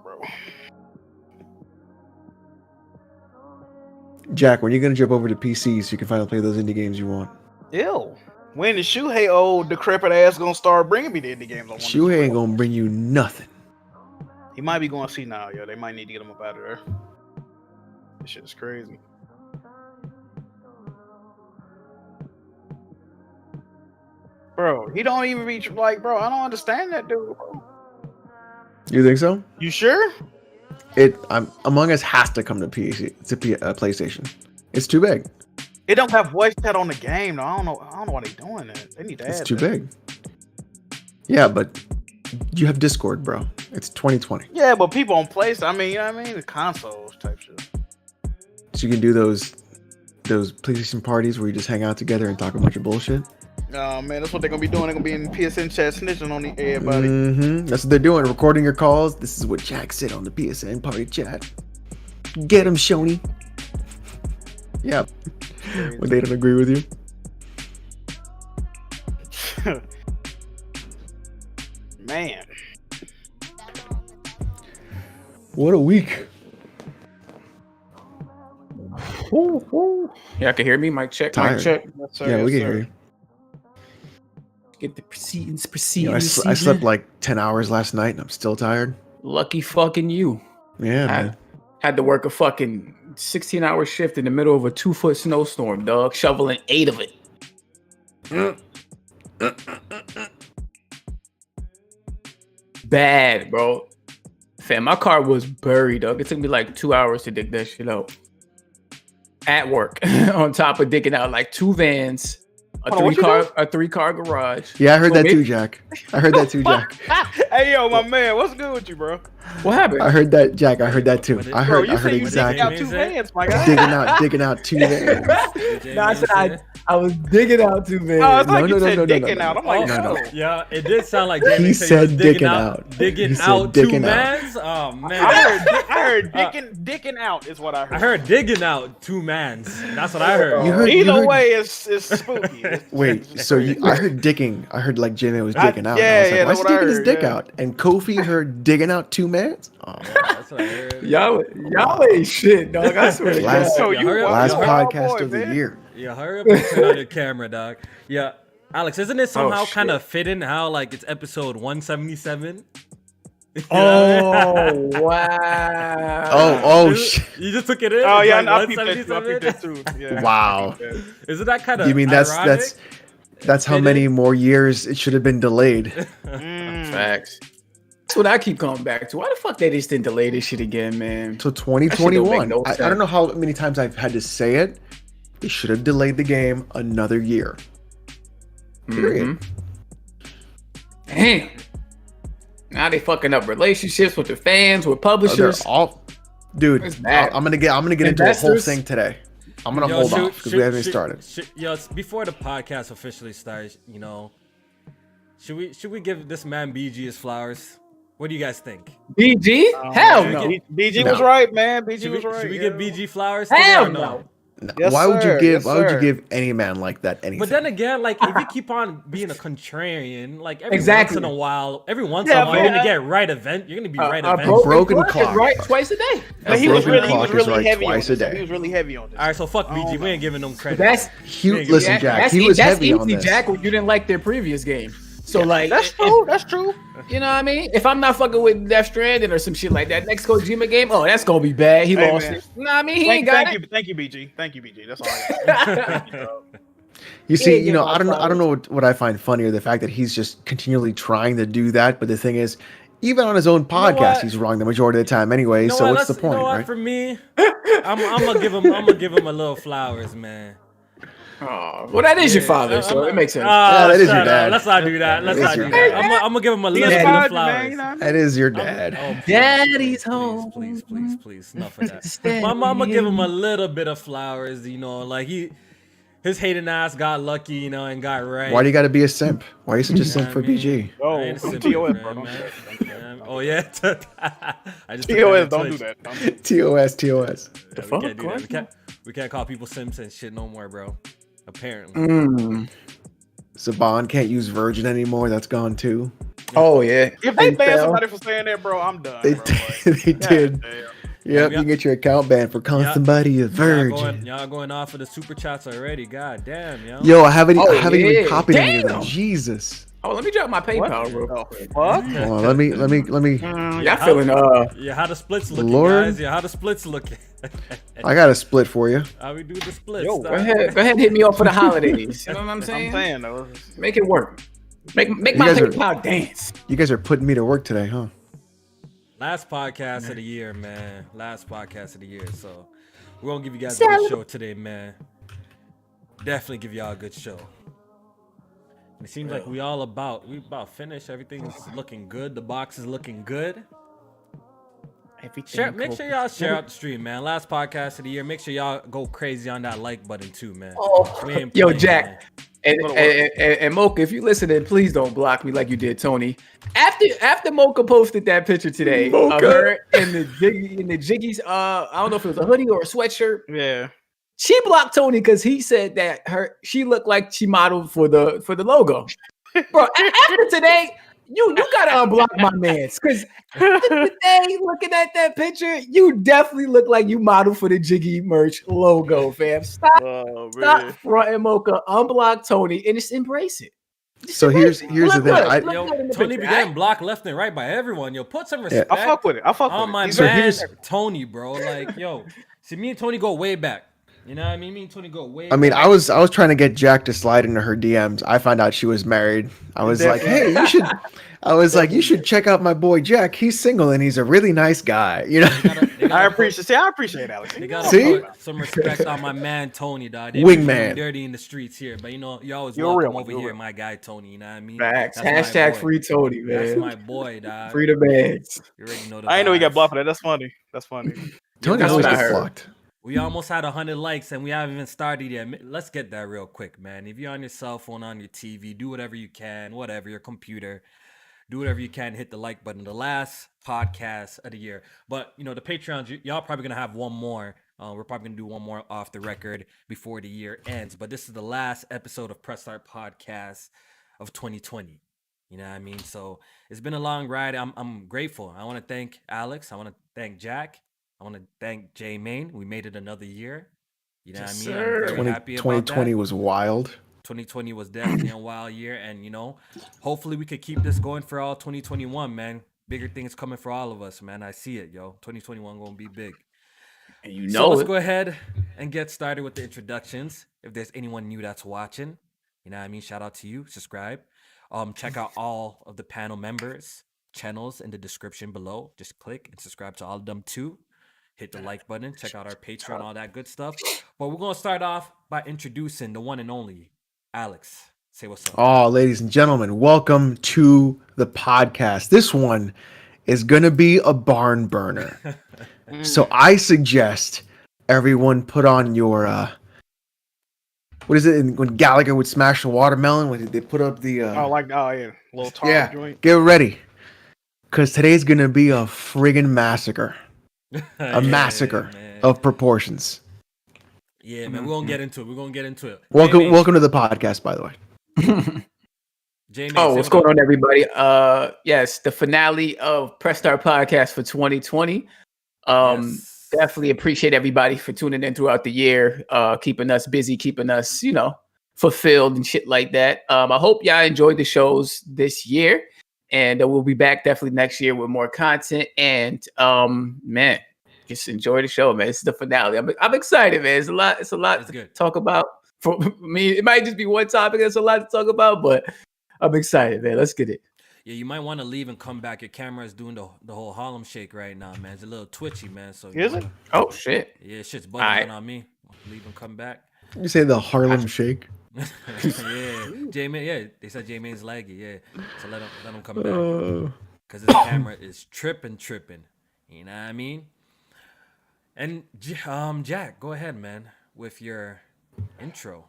bro. Jack, when are you gonna jump over to PC so you can finally play those indie games you want? Ew. When the Shuhei old decrepit ass gonna start bringing me the indie games I want? Shuhei ain't gonna bring you nothing. He might be going to see now, yo. They might need to get him up out of there. This shit is crazy. Bro, he don't even reach like, bro. I don't understand that dude, bro. You think so? You sure? Among Us has to come to PC to PlayStation. It's too big. It don't have voice chat on the game, though. I don't know why they doing that. They need to add It's too that. big. Yeah, but you have Discord, bro. It's 2020. Yeah, but people on PlayStation, I mean, you know what I mean? The consoles type shit. So you can do those PlayStation parties where you just hang out together and talk a bunch of bullshit. Oh man, that's what they're gonna be doing. They're gonna be in PSN chat snitching on everybody. Mm-hmm. That's what they're doing, recording your calls. This is what Jack said on the PSN party chat. Get him, Shoney. Yeah. When they don't agree with you. Man. What a week. Y'all can hear me? Mic check, Tired. mic check. Yes, sir, Yeah, yes, we can sir. hear you. Get the proceedings You proceeding. know, I slept like 10 hours last night and I'm still tired. Lucky fucking you. Yeah, man. Had to work a fucking 16-hour shift in the middle of a 2-foot snowstorm, dog. Shoveling 8 of it. Bad, bro. Fam, my car was buried, dog. It took me like 2 hours to dig that shit out. At work, on top of digging out like 2 vans, a 3-car garage. Yeah, I heard that too, Jack. I heard that too, Jack. Hey yo, my man, what's good with you, bro? What happened? I heard that, Jack. I heard that too. I heard exactly. exactly. Out 2 vans, my guy. digging out 2 vans. No, I said I was digging out 2 vans. Oh, it's like No, you no, said no, no, dicking no, out. no. I'm like, No, no. no. Yeah, it did sound like He said digging dicking out. Digging He said out dicking 2 out. mans? Oh man. I heard dicking out is what I heard. I heard digging out 2 mans. That's what I heard. You heard- Either way, it's spooky. Wait, so I heard dicking. I heard like Jimmy was dicking out. yeah, and I was like, yeah, why is that's he what I digging his heard, dick yeah. out? And Kofi heard digging out 2 mans? Oh, That's what I heard. Y'all ain't shit, dog. I swear to Last- God. So you hurry up, last hurry up, podcast boy, of the man. year. Yeah, hurry up and turn on your camera, dog. Yeah. Alex, isn't it somehow shit. kind of fitting how like it's episode 177? Oh, wow. Oh, shit. You just took it in? Oh It's yeah, like I peeped that too. Yeah. Wow. Isn't that kind of You mean that's how Fitting? many more years it should have been delayed? Facts. That's what I keep coming back to. Why the fuck they just didn't delay this shit again, man? So That shit don't 2021. make no I don't know how many times I've had to say it. They should have delayed the game another year. Period. Damn. Now they fucking up relationships with the fans, with They're publishers. all, dude. It's bad. I'm gonna get into a whole Investors? thing today. I'm gonna hold off because we haven't started. Yo, it's before the podcast officially starts, you know, should we give this man BG his flowers? What do you guys think? BG? Hell man. no. BG No. was right, man. BG Should was we, right. should we yeah. give BG flowers? today Hell or no. No. Yes, why would you sir. give? Yes, why would you sir. give any man like that anything? But then again, like if you keep on being a contrarian, like every Exactly. once in a while, you're Yeah, gonna but- get right event. You're gonna be right A event. broken clock is clock. right twice a day. But he A was broken really clock is right heavy on twice a this. day. He was really heavy on this. All right, so fuck BG. We ain't giving them credit. That's Listen, Jack. He was that's heavy on easy, this. Jack, when you didn't like their previous game. So like That's true. That's true. You know what I mean? If I'm not fucking with Death Stranding or some shit like that, next Kojima game, oh, that's gonna be bad. He Hey, lost man. it. You know what I mean? He ain't got Thank it. you, thank you, BG. Thank you, BG. That's all I got. Thank you, bro. You see, ain't you know, getting my I don't know what I find funnier, the fact that he's just continually trying to do that. But the thing is, even on his own podcast, what? he's wrong the majority of the time anyway. You know So what? what's the You point, know what? right? For me, I'm gonna give him a little flowers, man. Oh, well, that is your father, so it makes sense. that is your shut up. dad. Let's not do that. Let's That is not your do that. dad. I'm gonna give him a He little bit inspired of you, man. flowers. You know what I mean? That is your dad. Oh, please, Daddy's please, home. please, enough of that. I'm gonna give him a little bit of flowers, you know, like his hating ass got lucky, you know, and got right. Why do you got to be a simp? Why are you such a You know simp what for I mean? BG? Oh, I ain't a simp, TOS, man, bro. Don't man. do that. Man. Oh yeah, I just TOS, don't do that. Don't do that. TOS, TOS. Yeah, fuck? we can't do that. We can't call people simps and shit no more, bro. Apparently. Saban can't use virgin anymore. That's gone too. Oh yeah. If they ban Intel. somebody for saying that, bro, I'm done. They, Bro. Like, they did. damn. Yep, you get your account banned for calling somebody a virgin. Y'all going off of the super chats already. God damn, yo. Yo, I haven't even yeah. copied any of Damn. them. Jesus. Oh, let me drop my PayPal real quick. Fuck. Hold on, let me. Y'all feeling Yeah, how the splits looking, Lord. guys? Yeah, how the splits looking? I got a split for you. How we do the splits? Yo, Go ahead and hit me up for the holidays. You know what I'm saying? I'm saying though. Make it work. Make my guys are- PayPal dance. You guys are putting me to work today, huh? Last podcast of the year, man. Last podcast of the year. So we're gonna give you guys a good show today, man. Definitely give y'all a good show. It seems like we about finished. Everything's looking good. The box is looking good. Make sure y'all share out the stream, man. Last podcast of the year. Make sure y'all go crazy on that like button too, man. Yo, Jack. And Mocha, if you listening, please don't block me like you did Tony. After Mocha posted that picture today of her in the Jiggies, I don't know if it was a hoodie or a sweatshirt. Yeah. She blocked Tony because he said that she looked like she modeled for the logo. Bro, after today, you gotta unblock my man's because today, looking at that picture, you definitely look like you modeled for the Jiggy merch logo, fam. Stop fronting Mocha, unblock Tony, and just embrace it. So here's the thing. Yo, Tony be getting blocked left and right by everyone. Yo, put some respect. I fuck with it. On my man, Tony, bro. Like, yo, see, me and Tony go way back. You know what I mean? Me and Tony go way. I mean, back. I was trying to get Jack to slide into her DMs. I found out she was married. I was like, hey, you should. I was like, you should check out my boy Jack. He's single and he's a really nice guy. You know. I appreciate Alex. They gotta put some respect on my man Tony, dog. They Wingman. Dirty in the streets here, but you always You're welcome real, over here, my guy Tony. You know what I mean? Facts. Hashtag free Tony, man. That's my boy, dog. Free the bags. You already know the I ain't know he got vibes. blocked for that. That's funny. Tony that's always what I gets heard. blocked. We almost had 100 likes and we haven't even started yet. Let's get that real quick, man. If you're on your cell phone, on your TV, do whatever you can, your computer, do whatever you can, hit the like button. The last podcast of the year. But, the Patreons, y'all probably going to have one more. We're probably going to do one more off the record before the year ends. But this is the last episode of Press Start Podcast of 2020. You know what I mean? So it's been a long ride. I'm grateful. I want to thank Alex. I want to thank Jack. I want to thank J Main. We made it another year. You know what I mean? I'm very happy about 2020 that. was wild. 2020 was definitely a wild year. And, hopefully we could keep this going for all 2021, man. Bigger things coming for all of us, man. I see it, yo. 2021 going to be big. And So let's go ahead and get started with the introductions. If there's anyone new that's watching, you know what I mean? Shout out to you. Subscribe. Check out all of the panel members' channels in the description below. Just click and subscribe to all of them too. Hit the like button. Check out our Patreon, all that good stuff. But we're going to start off by introducing the one and only Alex. Say what's up. Oh, ladies and gentlemen, welcome to the podcast. This one is going to be a barn burner. So I suggest everyone put on your, what is it when Gallagher would smash the watermelon? When they put up the, Yeah, little tar joint. Get ready. Because today's going to be a friggin' massacre. A massacre of proportions. Yeah, man, we're going to get into it. Welcome to the podcast, by the way. What's going on, everybody? Yes, the finale of Press Start Podcast for 2020. Definitely appreciate everybody for tuning in throughout the year, keeping us busy, keeping us, fulfilled and shit like that. I hope y'all enjoyed the shows this year, and we'll be back definitely next year with more content. And man, just enjoy the show, man. This is the finale. I'm excited, man. It's a lot to talk about. For me, it might just be one topic. There's a lot to talk about, but I'm excited, man. Let's get it. Yeah, you might want to leave and come back. Your camera is doing the whole Harlem shake right now, man. It's a little twitchy, man. So is it? Oh shit. Yeah, shit's bugging on me. Leave and come back. You say the Harlem Shake? Yeah, J-Man. Yeah, they said J-Man's laggy. Yeah, so let him come back because his camera is tripping. You know what I mean? And Jack, go ahead, man, with your intro.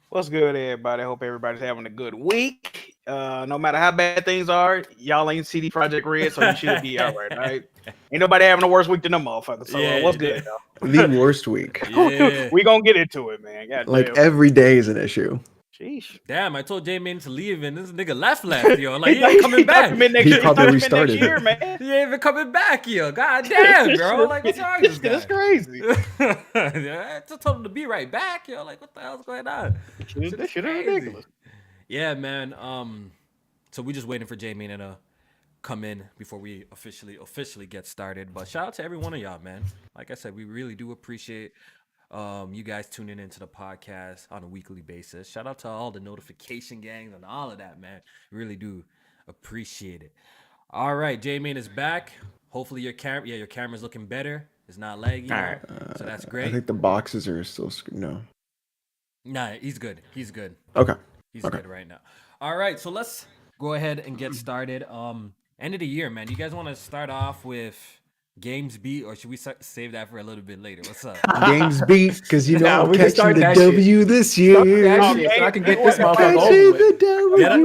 What's good, everybody? I hope everybody's having a good week. No matter how bad things are, y'all ain't CD Projekt Red, so you should be all right? Ain't nobody having a worse week than them motherfuckers. So what's good, y'all? The worst week. Yeah. We gonna get into it, man. Like every day is an issue. Sheesh. Damn, I told J-Man to leave and this nigga left, yo. Like, he ain't coming back. He probably restarted. Next year, man. He ain't even coming back, yo. God damn, bro. Like, what's wrong with this That's guy? crazy. Yeah, I just told him to be right back, yo. Like, what the hell's going on? This shit is crazy. ridiculous. Yeah, man. So we just waiting for J-Man to come in before we officially get started. But shout out to every one of y'all, man. Like I said, we really do appreciate you guys tuning into the podcast on a weekly basis. Shout out to all the notification gangs and all of that, man. Really do appreciate it. All right, J-Man is back. Hopefully your camera's looking better. It's not laggy. All right. So that's great. I think the boxes are still no. Nah, he's good. Okay. He's good right now. All right, so let's go ahead and get started. End of the year, man. You guys want to start off with games beat, or should we save that for a little bit later? What's up? Games beat, because you know I'm we can catching start the that W this year. That shit, so I can get this motherfucker over with.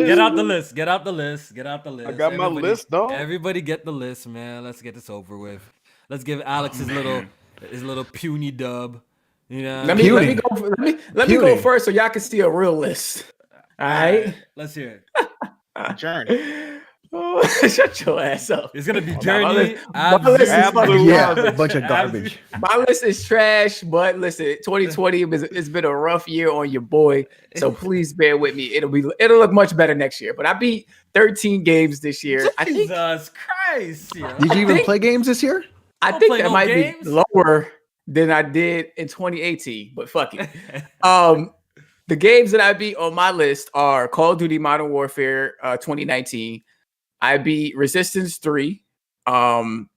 Get out the list. Get out the list. I got my list, dog. Everybody get the list, man. Let's get this over with. Let's give Alex his little puny dub. You know, let me go first so y'all can see a real list. All right, let's hear it. Journey. Oh, shut your ass up. It's gonna be Journey. My list is a bunch of garbage. My list is trash, but listen, 2020 it's been a rough year on your boy, so please bear with me. It'll look much better next year. But I beat 13 games this year. Jesus Christ! Yeah. Did you even play games this year? I think that might be lower than I did in 2018, but fuck it. The games that I beat on my list are Call of Duty Modern Warfare 2019. I beat Resistance 3.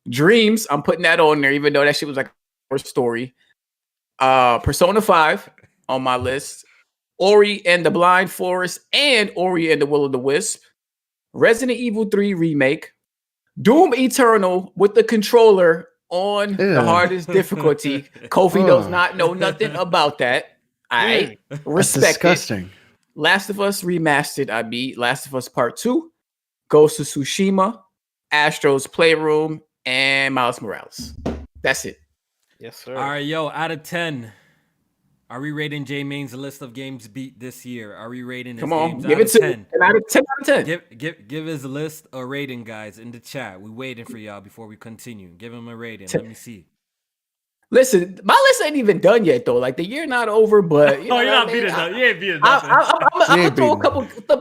Dreams, I'm putting that on there, even though that shit was like a story. Persona 5 on my list. Ori and the Blind Forest and Ori and the Will of the Wisp. Resident Evil 3 Remake. Doom Eternal with the controller on the hardest difficulty. Kofi does not know nothing about that. I respect disgusting. it. Last of Us Remastered, I beat. Last of Us Part 2. Ghost of Tsushima, Astro's Playroom, and Miles Morales. That's it. Yes, sir. All right, yo, out of 10, are we rating J-Main's list of games beat this year? Are we rating his games give out it of to 10? 10 out of 10 out of 10. Give his list a rating, guys, in the chat. We're waiting for y'all before we continue. Give him a rating. Let me see. Listen, my list ain't even done yet, though. Like, the year not over, but... You know you're not beating up. You ain't beating nothing. I'm going to throw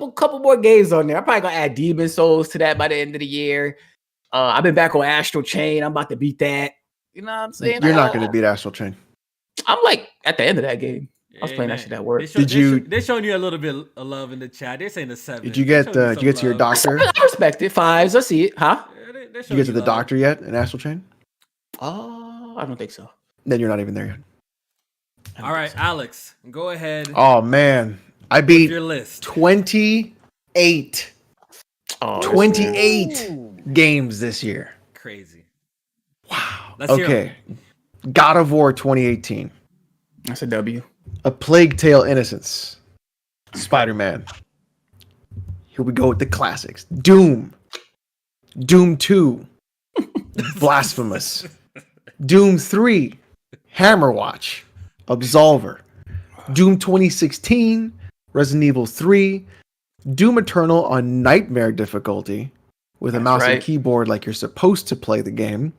a couple more games on there. I'm probably going to add Demon Souls to that by the end of the year. I've been back on Astral Chain. I'm about to beat that. You know what I'm saying? You're not going to beat Astral Chain. I'm like at the end of that game. I was playing that shit at work. They're showing you a little bit of love in the chat. They're saying a 7. Did you get to your doctor? I respect it. 5s. I see it. Huh? Did you get to the doctor yet in Astral Chain? I don't think so. Then you're not even there yet. All right, Alex, go ahead. Oh man, I beat your list. 28. 28 games this year. Crazy. Wow. Let's hear okay. God of War 2018. That's a W. A Plague Tale Innocence. Spider-Man. Here we go with the classics. Doom. Doom 2. Blasphemous. Doom 3. Hammerwatch. Absolver. Doom 2016. Resident Evil 3. Doom Eternal on Nightmare difficulty with a mouse and keyboard like you're supposed to play the game.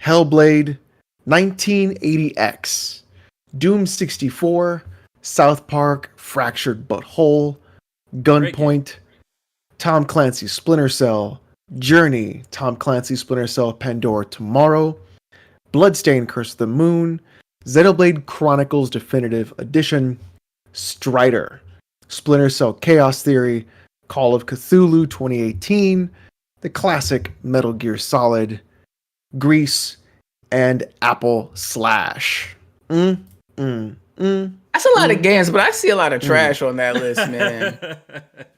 Hellblade 1980X. Doom 64. South Park Fractured But Whole. Gunpoint. Tom Clancy's Splinter Cell. Journey. Tom Clancy's Splinter Cell Pandora Tomorrow. Bloodstained Curse of the Moon. Xenoblade Chronicles Definitive Edition. Strider. Splinter Cell Chaos Theory. Call of Cthulhu 2018. The classic Metal Gear Solid. Grease. And Apple Slash. That's a lot of games, but I see a lot of trash on that list, man.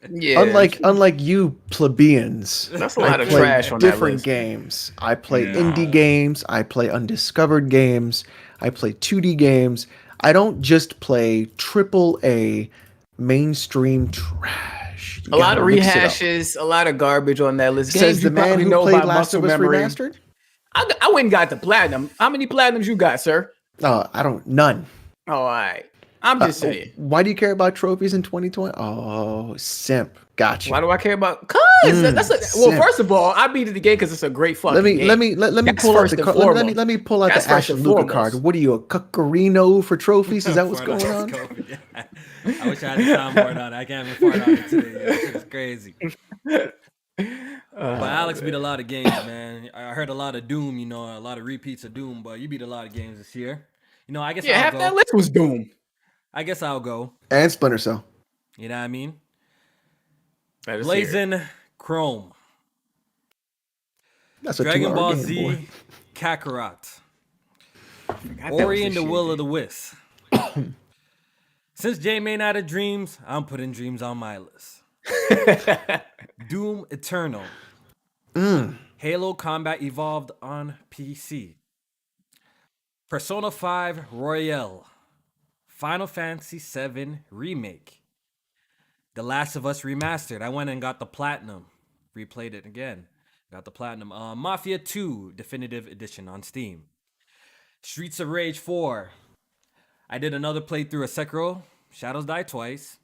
Yeah. Unlike you plebeians. That's a lot of trash on that list. Different games. I play indie games. I play undiscovered games. I play 2D games. I don't just play AAA mainstream trash. A lot of rehashes, a lot of garbage on that list. Says the man who played Last of Us Remastered? I went and got the platinum. How many platinums you got, sir? I don't. None. All right. I'm just saying. Why do you care about trophies in 2020? Oh, simp. Gotcha. Why do I care about? Cause well, simp. first of all, I beat the game because it's a great fucking game. Let me That's pull out first the and let me foremost. pull out That's the first Ash and Luca foremost. card. What are you, a cuccarino for trophies? Is that what's Fart going on on? this Kofi. I wish I had a soundboard on it. I can't even fart on it today. That shit is crazy. But Alex beat a lot of games, man. I heard a lot of Doom, you know, a lot of repeats of Doom, but you beat a lot of games this year. You know, I guess I'll half go. that list was Doom. I guess I'll go. And Splinter Cell. You know what I mean? Let us hear it. Blazing Chrome. That's a Dragon 2-hour Ball game, Z boy. Kakarot. Forgot that Ori was and this the shit. Will of the Wisp. Since Jay may not have dreams, I'm putting dreams on my list. Doom Eternal. Halo Combat Evolved on PC. Persona 5 Royale. Final Fantasy 7 Remake. The Last of Us Remastered. I went and got the Platinum. Replayed it again. Got the Platinum. Mafia 2 Definitive Edition on Steam. Streets of Rage 4. I did another playthrough of Sekiro. Shadows Die Twice.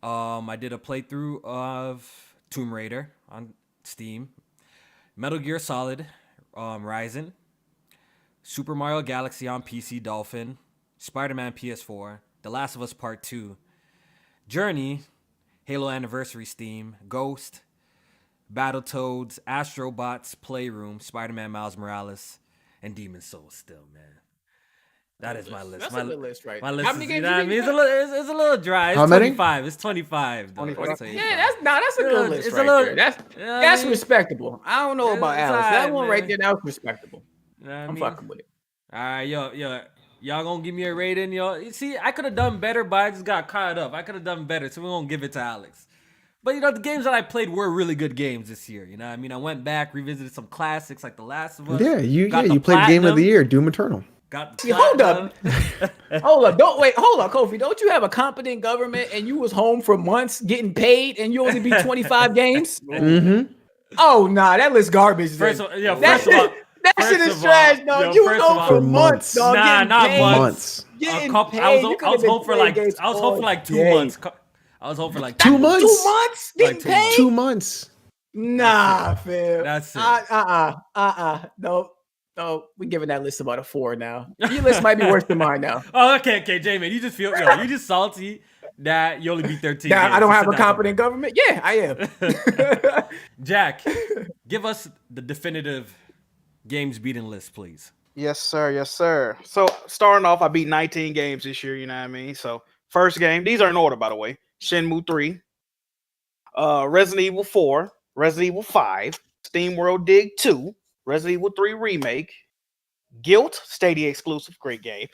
I did a playthrough of Tomb Raider on Steam. Metal Gear Solid Rising. Super Mario Galaxy on PC Dolphin. Spider-Man PS4. The Last of Us Part 2. Journey. Halo Anniversary Steam. Ghost. Battletoads. Astrobots Playroom. Spider-Man Miles Morales. And Demon's Souls still, man. That is my list. That's my a good list, right? My there. list How many is, games you know what I you mean? beat? It's a little dry. It's How many? 25. It's 25. Though. 25. I'll tell you Yeah, that. that's a good list It's a right little- there. That's you know what I that's mean? respectable. I don't know about It's Alex. alright, That one right man. there, that was respectable. You know what I I'm mean? fucking with it. All right, y'all gonna give me a rating, y'all. You see, I could have done better, but I just got caught up. I could have done better, so we're gonna give it to Alex. But you know, the games that I played were really good games this year. You know what I mean? I went back, revisited some classics like The Last of Us. Yeah, you got the played Game of Platinum, the Year, Doom Eternal. Got the See, hold up. Platinum. Hold up. Hold up, Kofi. Don't you have a competent government and you was home for months getting paid and you only beat 25 games? Mm-hmm. Oh, nah, that list garbage. First then. of, yo, that first of all, that first shit is of trash, all, dog. yo, You was first home of for all- months, dog. Nah, getting not paid. Months. Getting I was paid. home, You I could've was been home for playing like games I was home for like 2 all months. day. I was home for like 2 months? 2 months getting Like 2 paid? months. 2 months. Nah, fam. That's it. No, we're giving that list about a 4 now. Your list might be worse than mine now. Oh, okay, J-Man. You just feel you just salty that you only beat 13 Now, games. I don't So have sit a down competent somewhere. government. Yeah, I am. Jack, give us the definitive games beating list, please. Yes, sir. Yes, sir. So starting off, I beat 19 games this year. You know what I mean? So first game, these are in order, by the way. Shenmue 3, Resident Evil 4, Resident Evil 5, Steam World Dig 2, Resident Evil 3 Remake, Guilt, Stadia exclusive, great game.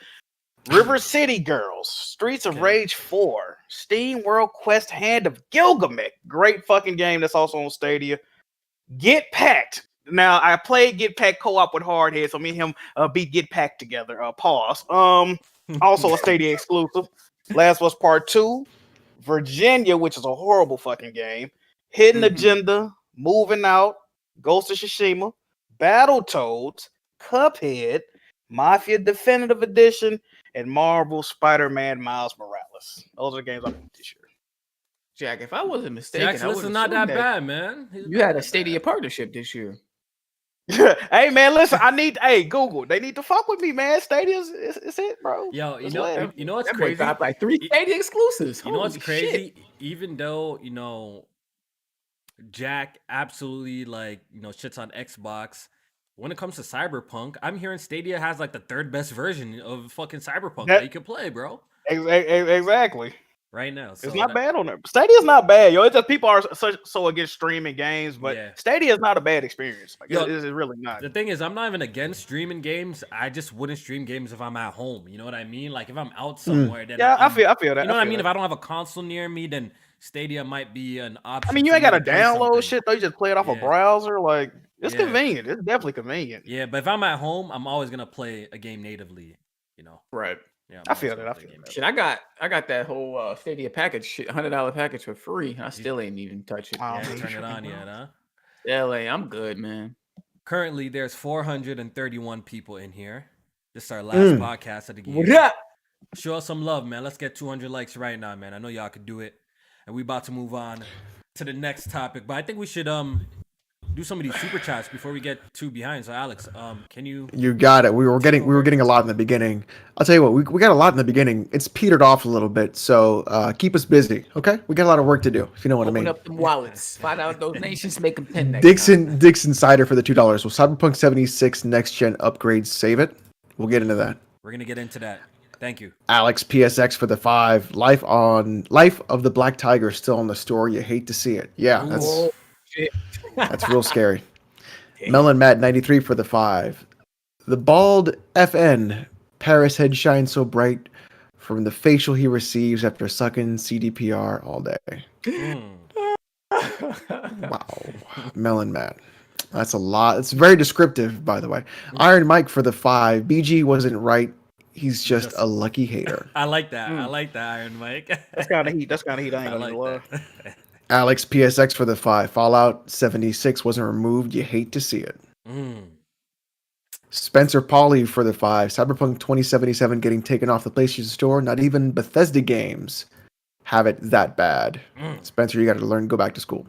River City Girls, Streets of Okay. Rage 4, Steam World Quest Hand of Gilgamesh, great fucking game that's also on Stadia. Get Packed. Now I played Get Packed co-op with Hardhead, so me and him beat Get Packed together. Pause. Also a Stadia exclusive. Last was Part 2, Virginia, which is a horrible fucking game. Hidden Mhm. Agenda, Moving Out, Ghost of Tsushima, Battletoads, Cuphead, Mafia Definitive Edition, and Marvel Spider-Man Miles Morales. Those are the games I beat this year. Jack, if I wasn't mistaken, Jack's I list would is not that bad, man. You had a Stadia partnership this year. Hey man, listen, Google. They need to fuck with me, man. Stadia is it, bro. Yo, you It's know, lit. you know what's That boy crazy? dropped like 3 Stadia exclusives. You know what's Holy crazy? shit. Even though, Jack absolutely shits on Xbox. When it comes to Cyberpunk, I'm hearing Stadia has like the 3rd best version of fucking Cyberpunk that you can play, bro. Exactly. Right now. So It's not bad on there. Stadia's not bad, yo. It's just people are so against streaming games, but Yeah. Stadia is not a bad experience. Like, Yo, it's really not. The thing is, I'm not even against streaming games. I just wouldn't stream games if I'm at home. You know what I mean? Like if I'm out somewhere, then Yeah, I feel that. You know what I feel mean? that. If I don't have a console near me, then Stadia might be an option. I mean, you for ain't me got to play download something. shit though. You just play it off a Yeah. browser. Like it's Yeah. convenient. It's definitely convenient. Yeah, but if I'm at home, I'm always gonna play a game natively. Right. Yeah, I feel that. I feel that. Shit, I got that whole Stadia package, shit, $100 package for free. I still ain't even touch it. Oh, Yeah, man, turn you it on tripping, yet, bro. huh? LA, I'm good, man. Currently, there's 431 people in here. This is our last podcast of the year. What up? Show us some love, man. Let's get 200 likes right now, man. I know y'all could do it. And we about to move on to the next topic. But I think we should do some of these super chats before we get too behind. So Alex, can you You got it. We were getting a lot in the beginning. I'll tell you what, we got a lot in the beginning. It's petered off a little bit, so keep us busy, okay? We got a lot of work to do, if you know what I mean. Open up them wallets. Find out those nations make them pin next time. Dixon Cider for the $2. Will Cyberpunk 76 next gen upgrades save it? We'll get into that. We're gonna get into that. Thank you. Alex PSX for the 5. Life of the Black Tiger still on the store. You hate to see it. Yeah, Oh, shit. that's real scary. Melon Matt 93 for the 5. The bald FN Paris head shines so bright from the facial he receives after sucking CDPR all day. Wow. Melon Matt. That's a lot. It's very descriptive, by the way. Iron Mike for the 5. BG wasn't right. He's just a lucky hater. I like that. I like that, Iron Mike. That's kind of heat. I ain't gonna lie. Alex PSX for the 5. Fallout 76 wasn't removed. You hate to see it. Spencer Pauly for the 5. Cyberpunk 2077 getting taken off the PlayStation Store. Not even Bethesda games have it that bad. Spencer, you got to learn. Go back to school.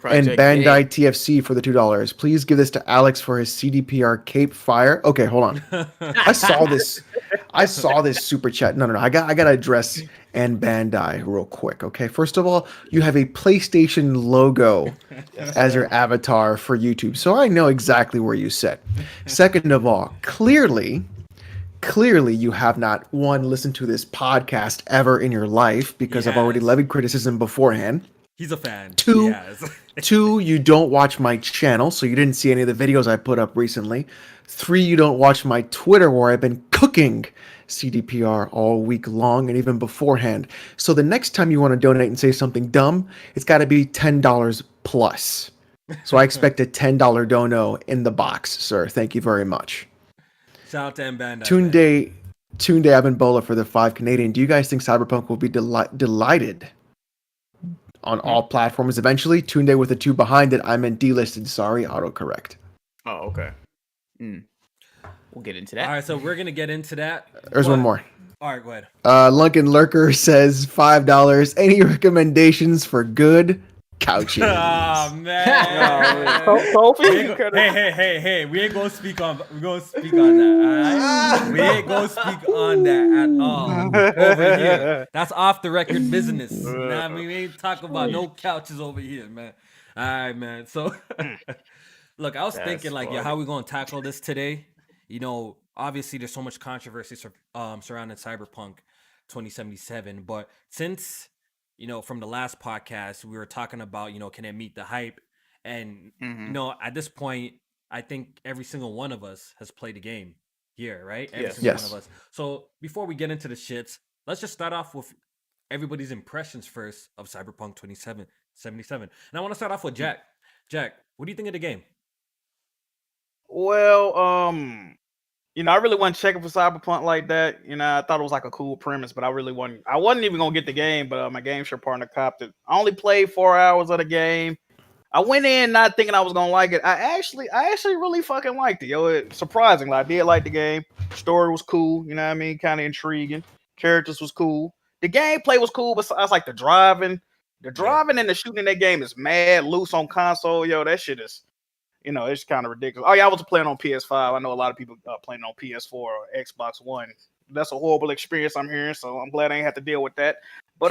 Project and Bandai A. TFC for the $2. Please give this to Alex for his CDPR Cape Fire. Okay, hold on. I saw this super chat. No. I gotta address and Bandai real quick. Okay, first of all, you have a PlayStation logo as your avatar for YouTube, so I know exactly where you sit. Second of all, clearly you have not listened to this podcast ever in your life because I've already levied criticism beforehand. He's a fan. Two, you don't watch my channel, so you didn't see any of the videos I put up recently. 3, you don't watch my Twitter where I've been cooking CDPR all week long and even beforehand. So the next time you want to donate and say something dumb, it's got to be $10 plus. So I expect a $10 dono in the box, sir. Thank you very much. Shout out to Bandai. Tunde Abimbola for the 5 Canadian. Do you guys think Cyberpunk will be delighted on all platforms eventually? Tunde with a 2 behind it. I meant delisted. Sorry, autocorrect. Oh, okay. We'll get into that. All right, so we're gonna get into that. There's one more. All right, go ahead. Lunkin Lurker says $5. Any recommendations for good couches? Oh man, Kofi. Hey, we ain't gonna speak on. We're gonna speak on that. All right? We ain't gonna speak on that at all over here. That's off the record business. Nah, we ain't talking about no couches over here, man. All right, man. So, look, I was thinking like, how we gonna tackle this today? You know, obviously there's so much controversy surrounding Cyberpunk 2077, but since from the last podcast, we were talking about, can it meet the hype? And, at this point, I think every single one of us has played the game here, right? Every single one of us. So before we get into the shits, let's just start off with everybody's impressions first of Cyberpunk 2077. And I want to start off with Jack. Jack, what do you think of the game? Well, I really wasn't checking for Cyberpunk like that. I thought it was like a cool premise, but I wasn't even gonna get the game, but my game share partner copped it. I only played 4 hours of the game. I went in not thinking I was gonna like it. I actually really fucking liked it. Surprisingly, I did like the game. Story was cool, you know what I mean? Kind of intriguing. Characters was cool. The gameplay was cool, besides like the driving. The driving and the shooting in that game is mad loose on console. That shit is, it's kind of ridiculous. Oh yeah, I was playing on PS5. I know a lot of people playing on PS4 or Xbox One. That's a horrible experience I'm hearing, so I'm glad I ain't have to deal with that. But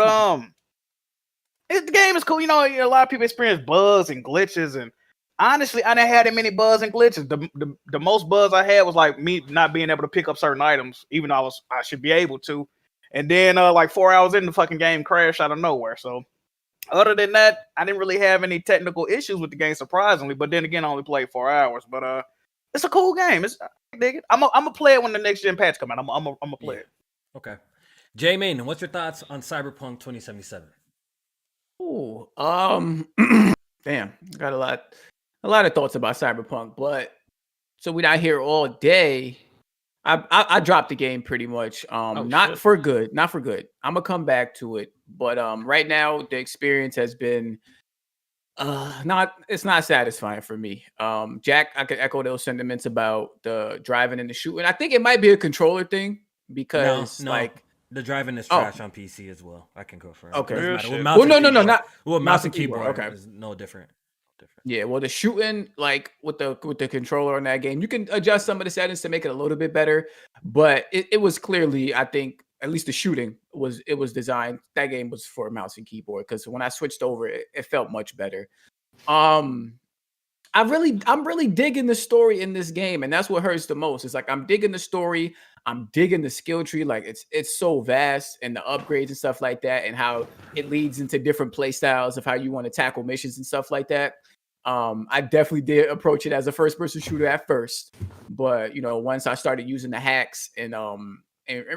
the game is cool. A lot of people experience bugs and glitches, and honestly, I didn't have that many bugs and glitches. The most bugs I had was like me not being able to pick up certain items, even though I should be able to. And then like 4 hours in, the fucking game crashed out of nowhere. So other than that, I didn't really have any technical issues with the game, surprisingly. But then again, I only played 4 hours. But it's a cool game. I dig it. I'm gonna play it when the next gen patch come out. I'm gonna play it. Okay, J-Main, what's your thoughts on Cyberpunk 2077? Ooh, damn, got a lot of thoughts about Cyberpunk, but so we're not here all day. I dropped the game pretty much. Not for good. I'm gonna come back to it, but right now the experience has been it's not satisfying for me. Jack, I could echo those sentiments about the driving and the shooting. I think it might be a controller thing because The driving is Oh. trash on PC as well. I can confirm. Okay. Doesn't Real matter. shit. With Well, no, keyboard- not with mouse and keyboard, keyboard. okay. Is no different. Yeah, well, the shooting, like with the controller on that game, you can adjust some of the settings to make it a little bit better. But it was clearly, I think, at least the shooting was designed. That game was for mouse and keyboard because when I switched over, it felt much better. I'm really digging the story in this game, and that's what hurts the most. It's like I'm digging the story, I'm digging the skill tree, like it's so vast, and the upgrades and stuff like that, and how it leads into different play styles of how you want to tackle missions and stuff like that. I definitely did approach it as a first-person shooter at first, but once I started using the hacks and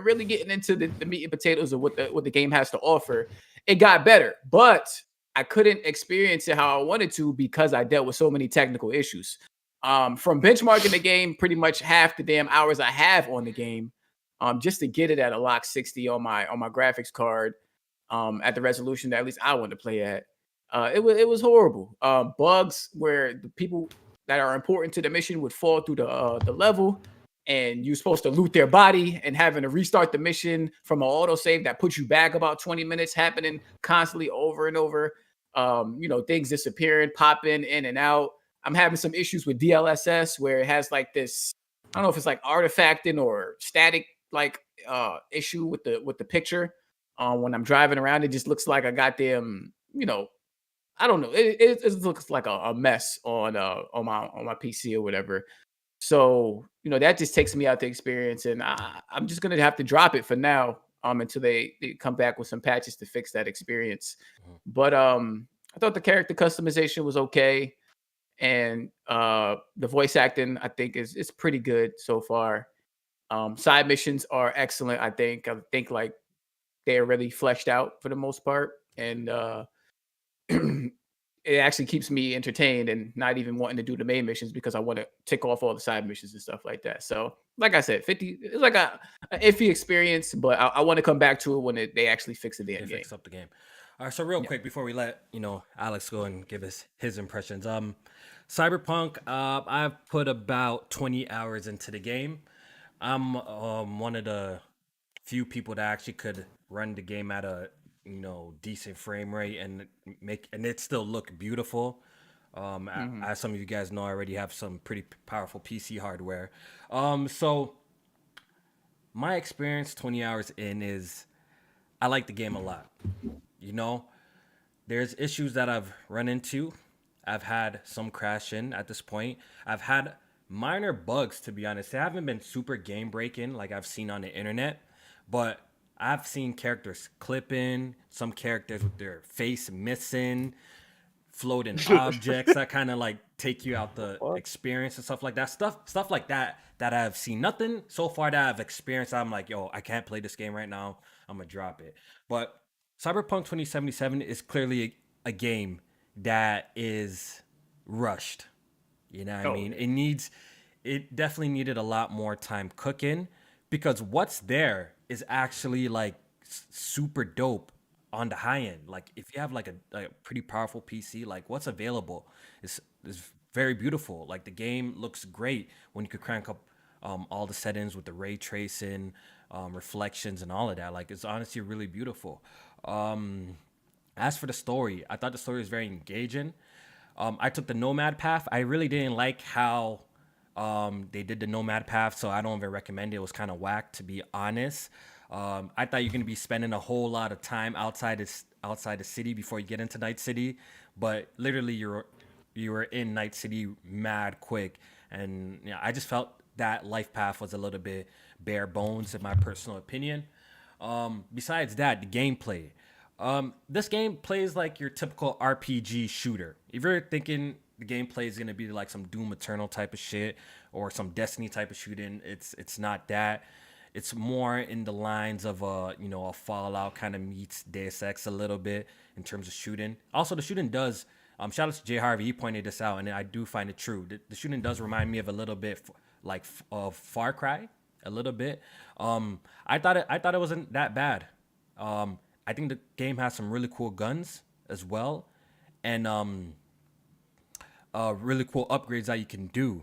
really getting into the meat and potatoes of what the game has to offer, it got better. But I couldn't experience it how I wanted to because I dealt with so many technical issues. From benchmarking the game, pretty much half the damn hours I have on the game, just to get it at a lock 60 on my graphics card, at the resolution that at least I wanted to play at. It was horrible. Bugs where the people that are important to the mission would fall through the level, and you're supposed to loot their body, and having to restart the mission from an autosave that puts you back about 20 minutes, happening constantly over and over. Things disappearing, popping in and out. I'm having some issues with DLSS where it has like this, I don't know if it's like artifacting or static like issue with the picture. When I'm driving around, it just looks like a goddamn, I don't know. It looks like a mess on my PC or whatever. So that just takes me out the experience, and I'm just gonna have to drop it for now. Until they come back with some patches to fix that experience. But I thought the character customization was okay, and the voice acting I think is pretty good so far. Side missions are excellent. I think like they're really fleshed out for the most part, and it actually keeps me entertained and not even wanting to do the main missions because I want to tick off all the side missions and stuff like that. So, like I said, 50 it's like a iffy experience, but I want to come back to it when they actually fix the damn game. Fix up the game. All right, so real quick before we let Alex go and give us his impressions. Cyberpunk, I've put about 20 hours into the game. I'm one of the few people that actually could run the game at a decent frame rate and it still look beautiful. As some of you guys know, I already have some pretty powerful PC hardware. So my experience 20 hours in is I like the game a lot. There's issues that I've run into. I've had some crash in at this point. I've had minor bugs, to be honest. They haven't been super game breaking like I've seen on the internet, but I've seen characters clipping, some characters with their face missing, floating objects that kind of like take you out the experience and stuff like that. Stuff like that I've seen. Nothing so far that I've experienced. I'm like, yo, I can't play this game right now. I'm gonna drop it. But Cyberpunk 2077 is clearly a game that is rushed. You know what I mean? It definitely needed a lot more time cooking because what's there is actually like super dope on the high end. Like if you have like a pretty powerful PC, like what's available is very beautiful. Like the game looks great when you could crank up all the settings with the ray tracing, reflections and all of that. Like it's honestly really beautiful. As for the story, I thought the story was very engaging. I took the nomad path. I really didn't like how they did the nomad path, so I don't even recommend it. It was kind of whack, to be honest. I thought you're gonna be spending a whole lot of time outside the city before you get into Night City, but literally you were in Night City mad quick, and I just felt that life path was a little bit bare bones in my personal opinion. Besides that, the gameplay. This game plays like your typical RPG shooter. If you're thinking the gameplay is gonna be like some Doom Eternal type of shit or some Destiny type of shooting, it's not that. It's more in the lines of a Fallout kind of meets Deus Ex a little bit in terms of shooting. Also, the shooting does. Shout out to Jay Harvey. He pointed this out, and I do find it true. The shooting does remind me of a little bit like of Far Cry, a little bit. I thought it wasn't that bad. I think the game has some really cool guns as well, and really cool upgrades that you can do.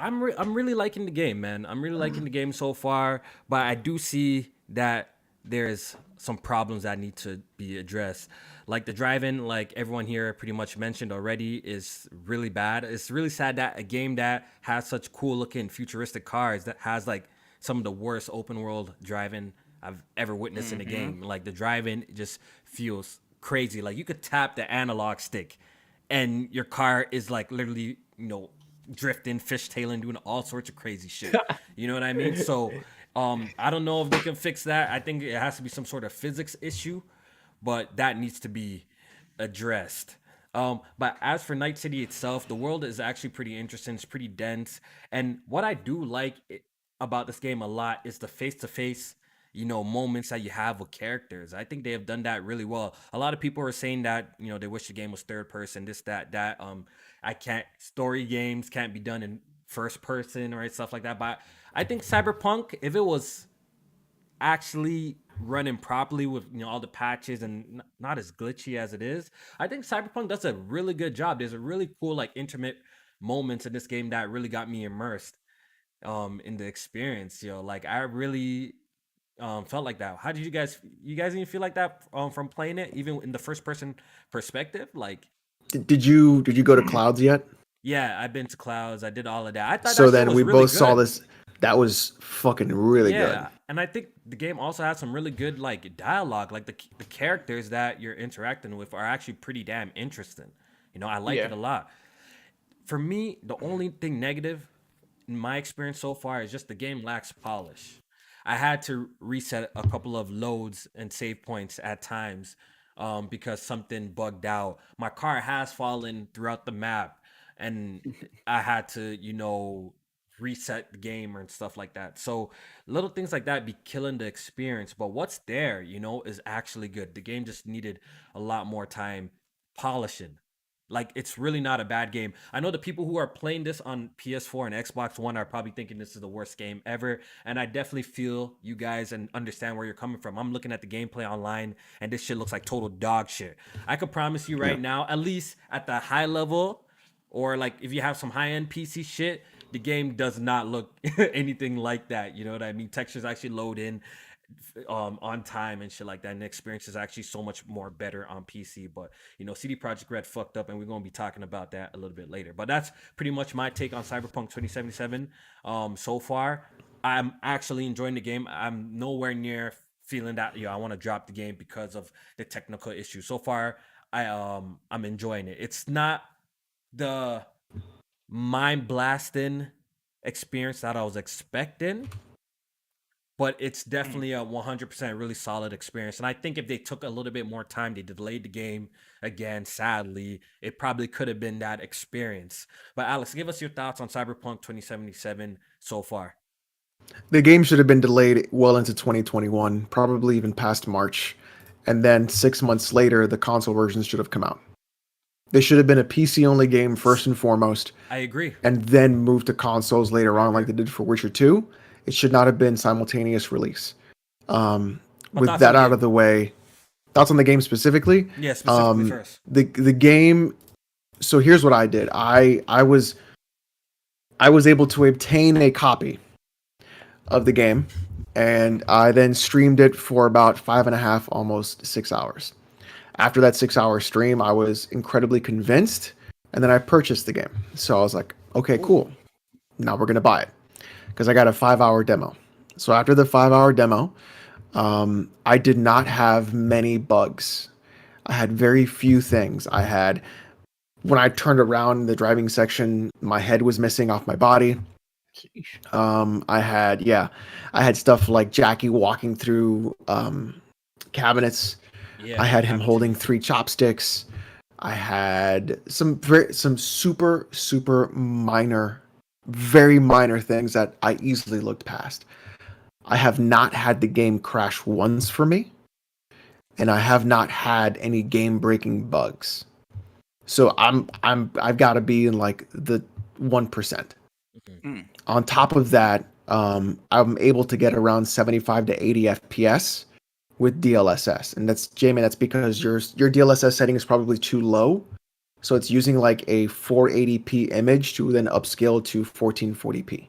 I'm really liking the game, man. I'm really liking the game so far, but I do see that there's some problems that need to be addressed. Like the driving, like everyone here pretty much mentioned already, is really bad. It's really sad that a game that has such cool looking futuristic cars that has like some of the worst open world driving I've ever witnessed in a game. Like the driving just feels crazy. Like you could tap the analog stick and your car is like literally, drifting, fishtailing, doing all sorts of crazy shit. You know what I mean? So I don't know if they can fix that. I think it has to be some sort of physics issue, but that needs to be addressed. But as for Night City itself, the world is actually pretty interesting. It's pretty dense, and what I do like about this game a lot is the face-to-face, moments that you have with characters. I think they have done that really well. A lot of people are saying that they wish the game was third person, this, that, that. I can't story games can't be done in first person, right? Stuff like that. But I think Cyberpunk, if it was actually running properly with all the patches and not as glitchy as it is, I think Cyberpunk does a really good job. There's a really cool like intimate moments in this game that really got me immersed in the experience. Like I really felt like that. How did you guys even feel like that from playing it, even in the first person perspective? Like, Did you go to Clouds yet? yeah, I've been to Clouds. I did all of that. I thought So that shit then was we really both saw good. this. That was fucking really good. Yeah, and I think the game also has some really good like dialogue. Like the characters that you're interacting with are actually pretty damn interesting. I like Yeah. it a lot. For me, the only thing negative in my experience so far is just the game lacks polish. I had to reset a couple of loads and save points at times because something bugged out. My car has fallen throughout the map, and I had to, reset the game and stuff like that. So little things like that be killing the experience. But what's there, is actually good. The game just needed a lot more time polishing. Like it's really not a bad game. I know the people who are playing this on PS4 and Xbox One are probably thinking this is the worst game ever, and I definitely feel you guys and understand where you're coming from. I'm looking at the gameplay online, and this shit looks like total dog shit. I could promise you right now, at least at the high level, or like if you have some high end PC shit, the game does not look anything like that. You know what I mean? Textures actually load in on time and shit like that, and the experience is actually so much more better on PC. But CD Projekt Red fucked up, and we're gonna be talking about that a little bit later. But that's pretty much my take on Cyberpunk 2077. So far, I'm actually enjoying the game. I'm nowhere near feeling that I want to drop the game because of the technical issues. So far, I'm enjoying it. It's not the mind blasting experience that I was expecting, but it's definitely a 100% really solid experience. And I think if they took a little bit more time, they delayed the game again, sadly, it probably could have been that experience. But Alex, give us your thoughts on Cyberpunk 2077 so far. The game should have been delayed well into 2021, probably even past March. And then 6 months later, the console versions should have come out. This should have been a PC only game first and foremost, I agree. and then move to consoles later on, like they did for Witcher 2. It should not have been simultaneous release. With thoughts that on the out game? of the way, thoughts on the game specifically? Yeah, specifically first. The game. So here's what I did. I was able to obtain a copy of the game, and I then streamed it for about 5.5, almost 6 hours. After that 6 hour stream, I was incredibly convinced, and then I purchased the game. So I was like, okay, cool. Now we're gonna buy it because I got a 5 hour demo. So after the 5 hour demo, I did not have many bugs. I had very few things. When I turned around in the driving section, my head was missing off my body. I had stuff like Jackie walking through cabinets. Yeah, I had him happened to holding me. 3 chopsticks. I had some super minor, very minor things that I easily looked past. I have not had the game crash once for me, and I have not had any game-breaking bugs. So I've got to be in like the 1%. On top of that, I'm able to get around 75 to 80 FPS with DLSS, and that's because your DLSS setting is probably too low, so it's using like a 480p image to then upscale to 1440p.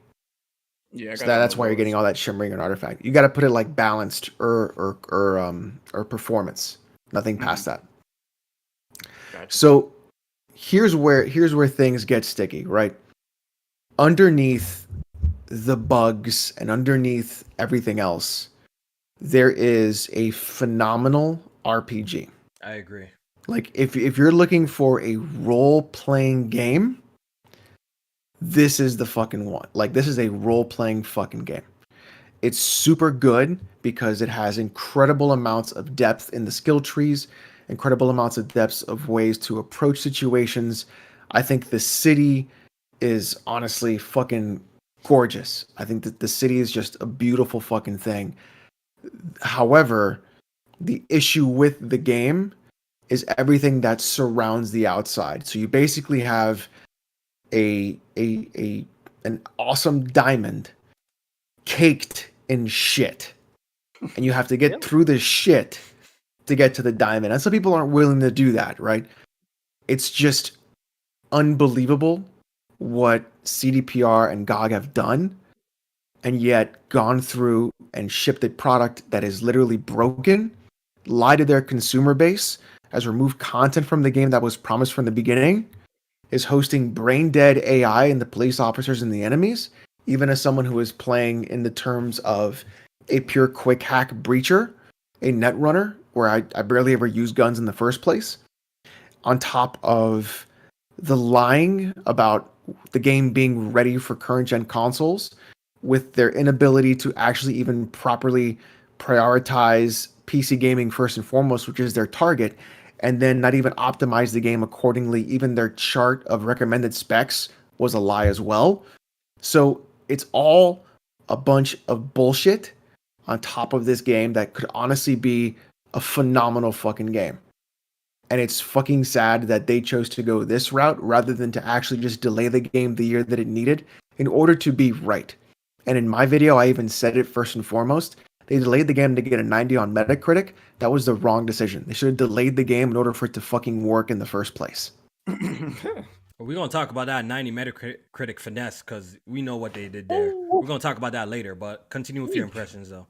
Yeah, I So got it on that's the why you're getting lowest. all that shimmering and artifact. You got to put it like balanced or performance. Nothing past that. Gotcha. So here's where things get sticky, right? Underneath the bugs and underneath everything else, there is a phenomenal RPG. I agree. Like if you're looking for a role-playing game, this is the fucking one. Like this is a role-playing fucking game. It's super good because it has incredible amounts of depth in the skill trees, incredible amounts of depth of ways to approach situations. I think the city is honestly fucking gorgeous. I think that the city is just a beautiful fucking thing. However, the issue with the game is everything that surrounds the outside. So you basically have a an awesome diamond caked in shit. And you have to get through the shit to get to the diamond. And some people aren't willing to do that, right? It's just unbelievable what CDPR and GOG have done, and yet gone through and shipped a product that is literally broken, lied to their consumer base, has removed content from the game that was promised from the beginning, is hosting brain dead AI in the police officers and the enemies, even as someone who is playing in the terms of a pure quick hack breacher, a net runner, where I barely ever use guns in the first place, on top of the lying about the game being ready for current gen consoles, with their inability to actually even properly prioritize PC gaming first and foremost, which is their target, and then not even optimize the game accordingly. Even their chart of recommended specs was a lie as well. So it's all a bunch of bullshit on top of this game that could honestly be a phenomenal fucking game. And it's fucking sad that they chose to go this route rather than to actually just delay the game the year that it needed in order to be right. And in my video, I even said it first and foremost. They delayed the game to get a 90 on Metacritic. That was the wrong decision. They should have delayed the game in order for it to fucking work in the first place. We're going to talk about that 90 Metacritic finesse because we know what they did there. We're going to talk about that later, but continue with your impressions, though.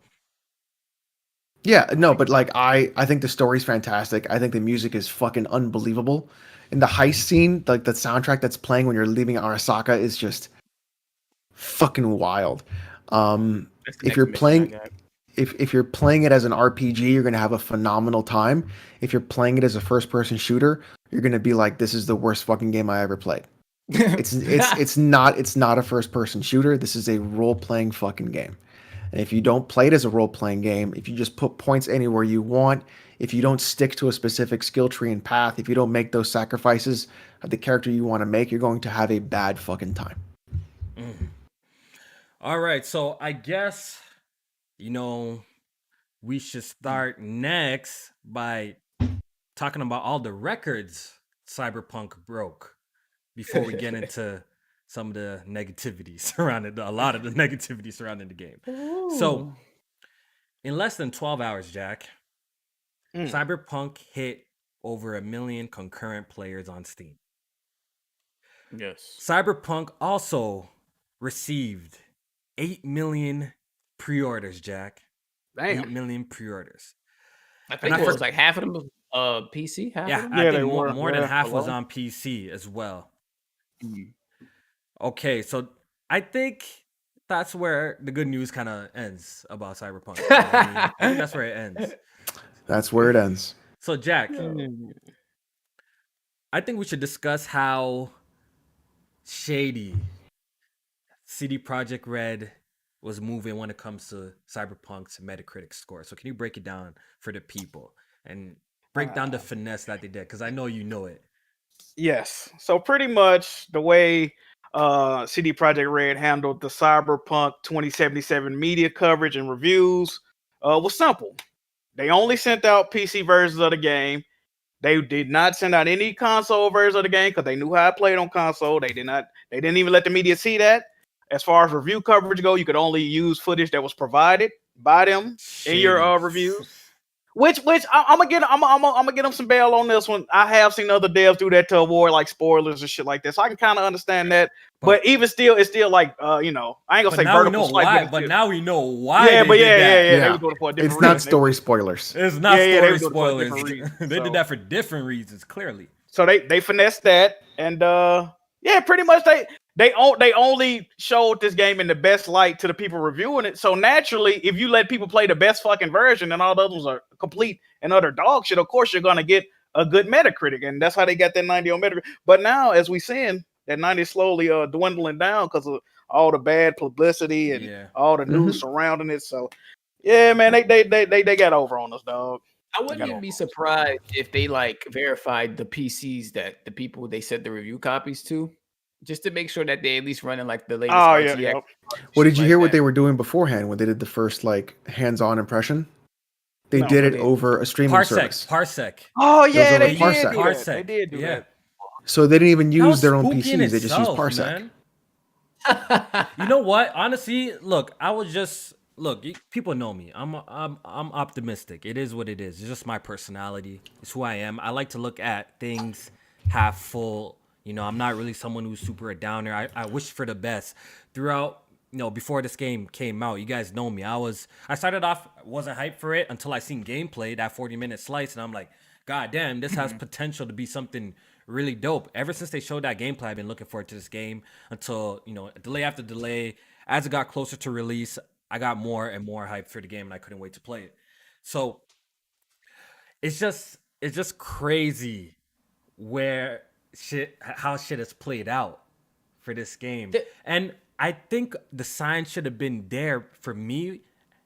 Yeah, no, but like I think the story's fantastic. I think the music is fucking unbelievable. In the heist scene, like the soundtrack that's playing when you're leaving Arasaka is just fucking wild. If you're playing if you're playing it as an RPG, you're gonna have a phenomenal time. If you're playing it as a first person shooter, you're gonna be like, this is the worst fucking game I ever played. It's not a first person shooter. This is a role playing fucking game. And if you don't play it as a role playing game, if you just put points anywhere you want, if you don't stick to a specific skill tree and path, if you don't make those sacrifices of the character you want to make, you're going to have a bad fucking time. All right, so I guess, we should start next by talking about all the records Cyberpunk broke before we get into some of the negativity surrounding a lot of the negativity surrounding the game. Ooh. So, in less than 12 hours, Jack, Cyberpunk hit over 1 million concurrent players on Steam. Yes. Cyberpunk also received 8 million pre-orders, Jack. Damn. 8 million pre-orders. I think it was like half of them PC. Half of them? I think they were. more than half was Hello? on PC as well. Okay, so I think that's where the good news kind of ends about Cyberpunk. You know what I mean? I think that's where it ends. That's where it ends. So, Jack, I think we should discuss how shady CD Projekt Red was moving when it comes to Cyberpunk's Metacritic score. So can you break it down for the people and break down the finesse that they did? Because I know you know it. Yes. So pretty much the way CD Projekt Red handled the Cyberpunk 2077 media coverage and reviews was simple. They only sent out PC versions of the game. They did not send out any console versions of the game because they knew how it played on console. They didn't even let the media see that. As far as review coverage go, you could only use footage that was provided by them in your reviews, I'm gonna get them some bail on this one. I have seen other devs do that to avoid like spoilers and shit like that, so I can kind of understand that. But even still, it's still like I ain't gonna say now we vertical know slice, why. but But now we know why. yeah, they but did that. they were doing it for a different It's reason. not story spoilers. It's not they story were doing it for a spoilers. different reason, They so. did that for different reasons, clearly. So they finessed that, and yeah, pretty much they only showed this game in the best light to the people reviewing it. So naturally, if you let people play the best fucking version and all the others are complete and utter dog shit, of course you're gonna get a good Metacritic, and that's how they got that 90 on Metacritic. But now, as we seeing, that 90 is slowly dwindling down because of all the bad publicity and all the news surrounding it. So yeah, man, they got over on us, dog. I wouldn't even be surprised if they like verified the PCs that the people they sent the review copies to, just to make sure that they at least running like the latest RTX. Yeah. Well, did you hear what they were doing beforehand when they did the first like hands-on impression? They did it over a streaming service. Parsec. Oh yeah, they did do that. So they didn't even use their own PCs. They just used Parsec. You know what? Honestly, look, people know me. I'm optimistic. It is what it is. It's just my personality. It's who I am. I like to look at things half full. I'm not really someone who's super a downer. I wish for the best throughout. Before this game came out, you guys know me. I started off, wasn't hyped for it until I seen gameplay, that 40-minute slice, and I'm like, God damn, this has potential to be something really dope. Ever since they showed that gameplay, I've been looking forward to this game until, delay after delay. As it got closer to release, I got more and more hyped for the game, and I couldn't wait to play it. So it's just crazy how shit has played out for this game. And I think the sign should have been there for me.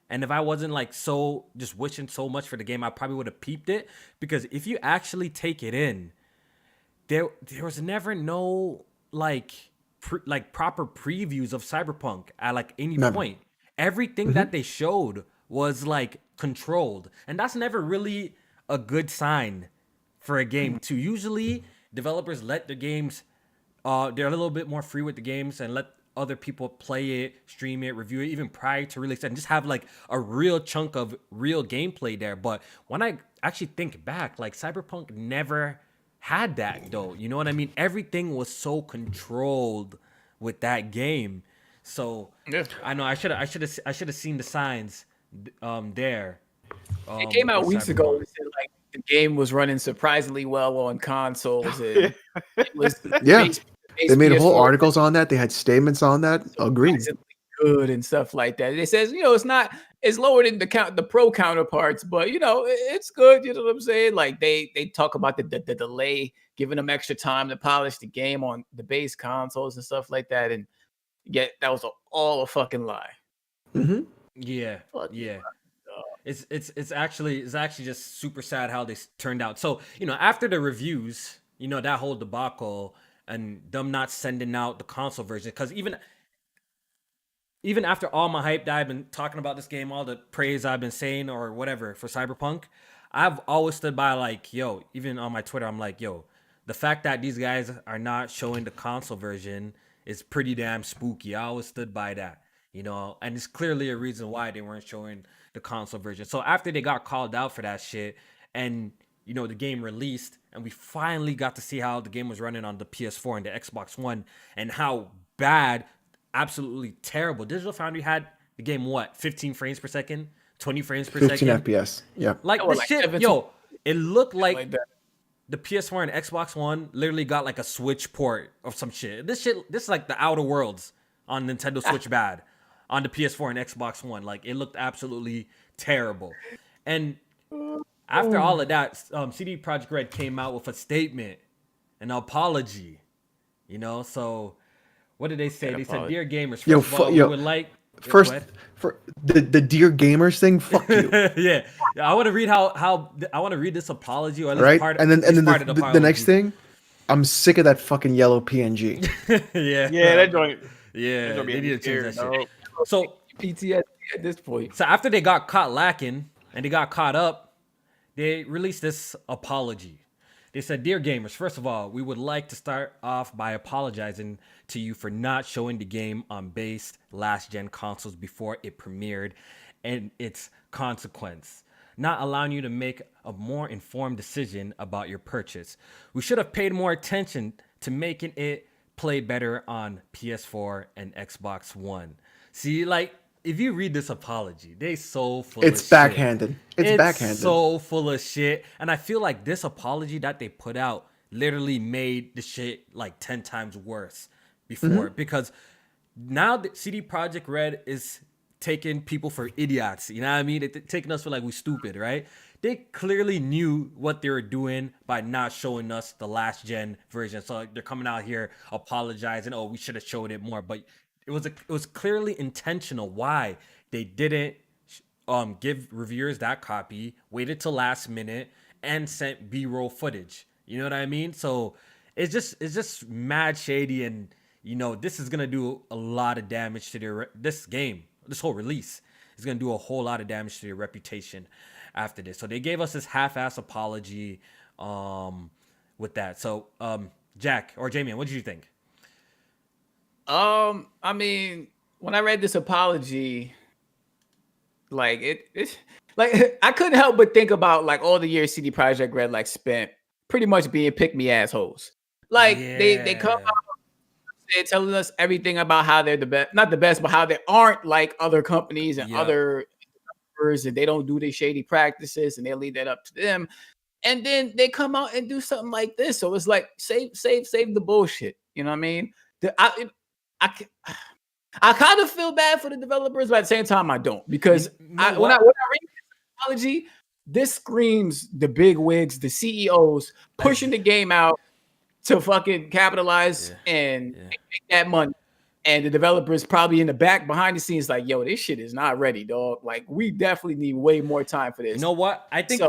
And if I wasn't like so just wishing so much for the game, I probably would have peeped it. Because if you actually take it in, there was never no proper previews of Cyberpunk at like any point. Everything that they showed was like controlled, and that's never really a good sign for a game. To usually developers let the games, they're a little bit more free with the games and let other people play it, stream it, review it, even prior to release, and just have like a real chunk of real gameplay there. But when I actually think back, like Cyberpunk never had that though. You know what I mean? Everything was so controlled with that game. So I know I should have seen the signs there. It came out weeks ago. It said like the game was running surprisingly well on consoles. And it was they made whole articles on that. They had statements on that. Agreed. Good and stuff like that. It says it's lower than the pro counterparts, but it's good. You know what I'm saying? Like they talk about the delay, giving them extra time to polish the game on the base consoles and stuff like that, and yet that was all a fucking lie. Yeah. It's actually just super sad how they turned out. So after the reviews, that whole debacle and them not sending out the console version, because even after all my hype that I've been talking about this game, all the praise I've been saying or whatever for Cyberpunk, I've always stood by like, even on my Twitter, I'm like, the fact that these guys are not showing the console version is pretty damn spooky. I always stood by that, and it's clearly a reason why they weren't showing the console version. So after they got called out for that shit and, the game released and we finally got to see how the game was running on the PS4 and the Xbox One and how bad, absolutely terrible. Digital Foundry had the game, 15 frames per second, 20 frames per 15 second. 15 FPS, yeah. Like this shit, it looked like the PS4 and Xbox One literally got like a Switch port of some shit. This is like the Outer Worlds on Nintendo Switch bad. On the PS4 and Xbox One. Like, it looked absolutely terrible. And after all of that, CD Projekt Red came out with a statement, an apology. So what did they say? They said, "Dear gamers, first of all, we would like..." For the Dear Gamers thing, fuck you. Yeah. I want to read how I want to read this apology. Or right? And then the next thing, I'm sick of that fucking yellow PNG. Yeah, that joint. Yeah, they need to change that shit. So PTSD at this point. So after they got caught lacking and they got caught up, they released this apology. They said, "Dear gamers, first of all, we would like to start off by apologizing to you for not showing the game on base last-gen consoles before it premiered and its consequence. not allowing you to make a more informed decision about your purchase. We should have paid more attention to making it play better on PS4 and Xbox One. See, like, if you read this apology, they so full of shit. It's backhanded. It's backhanded. So full of shit. And I feel like this apology that they put out literally made the shit like 10 times worse before. Because now that CD Projekt Red is taking people for idiots, you know what I mean? They're taking us for like we stupid, right? They clearly knew what they were doing by not showing us the last gen version. So like, they're coming out here apologizing, oh, we should have showed it more. But it was clearly intentional why they didn't give reviewers that copy, waited till last minute, and sent B-roll footage. You know what I mean? So it's just mad shady, and you know this is gonna do a lot of damage to this game. This whole release is gonna do a whole lot of damage to their reputation after this. So they gave us this half-ass apology with that. So Jack or Jamie, what did you think? I mean, when I read this apology, like it's like I couldn't help but think about like all the years CD Projekt Red like spent pretty much being pick me assholes. Like they come out, they're telling us everything about how they're the best, not the best, but how they aren't like other companies and other developers, and they don't do their shady practices, and they leave that up to them. And then they come out and do something like this. So it's like save the bullshit. You know what I mean? I kind of feel bad for the developers, but at the same time, I don't, because when I read this apology, this screams the big wigs, the CEOs pushing the game out to fucking capitalize and make that money, and the developers probably in the back behind the scenes like, yo, this shit is not ready, dog. Like, we definitely need way more time for this. You know what? I think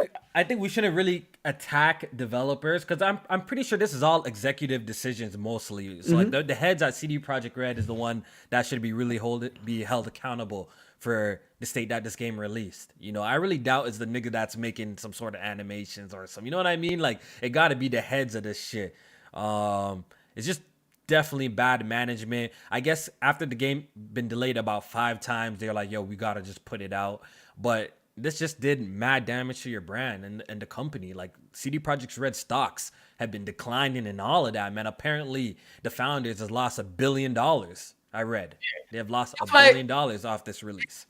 we shouldn't really attack developers, because I'm pretty sure this is all executive decisions mostly. So like the heads at CD Projekt Red is the one that should be really be held accountable for the state that this game released. You know, I really doubt it's the nigga that's making some sort of animations or something. You know what I mean? Like, it got to be the heads of this shit. It's just definitely bad management. I guess after the game been delayed about 5 times, they're like, yo, we got to just put it out. But this just did mad damage to your brand and the company. Like, CD Projekt Red stocks have been declining and all of that, man. Apparently, the founders has lost $1 billion. I read they have lost $1 billion off this release.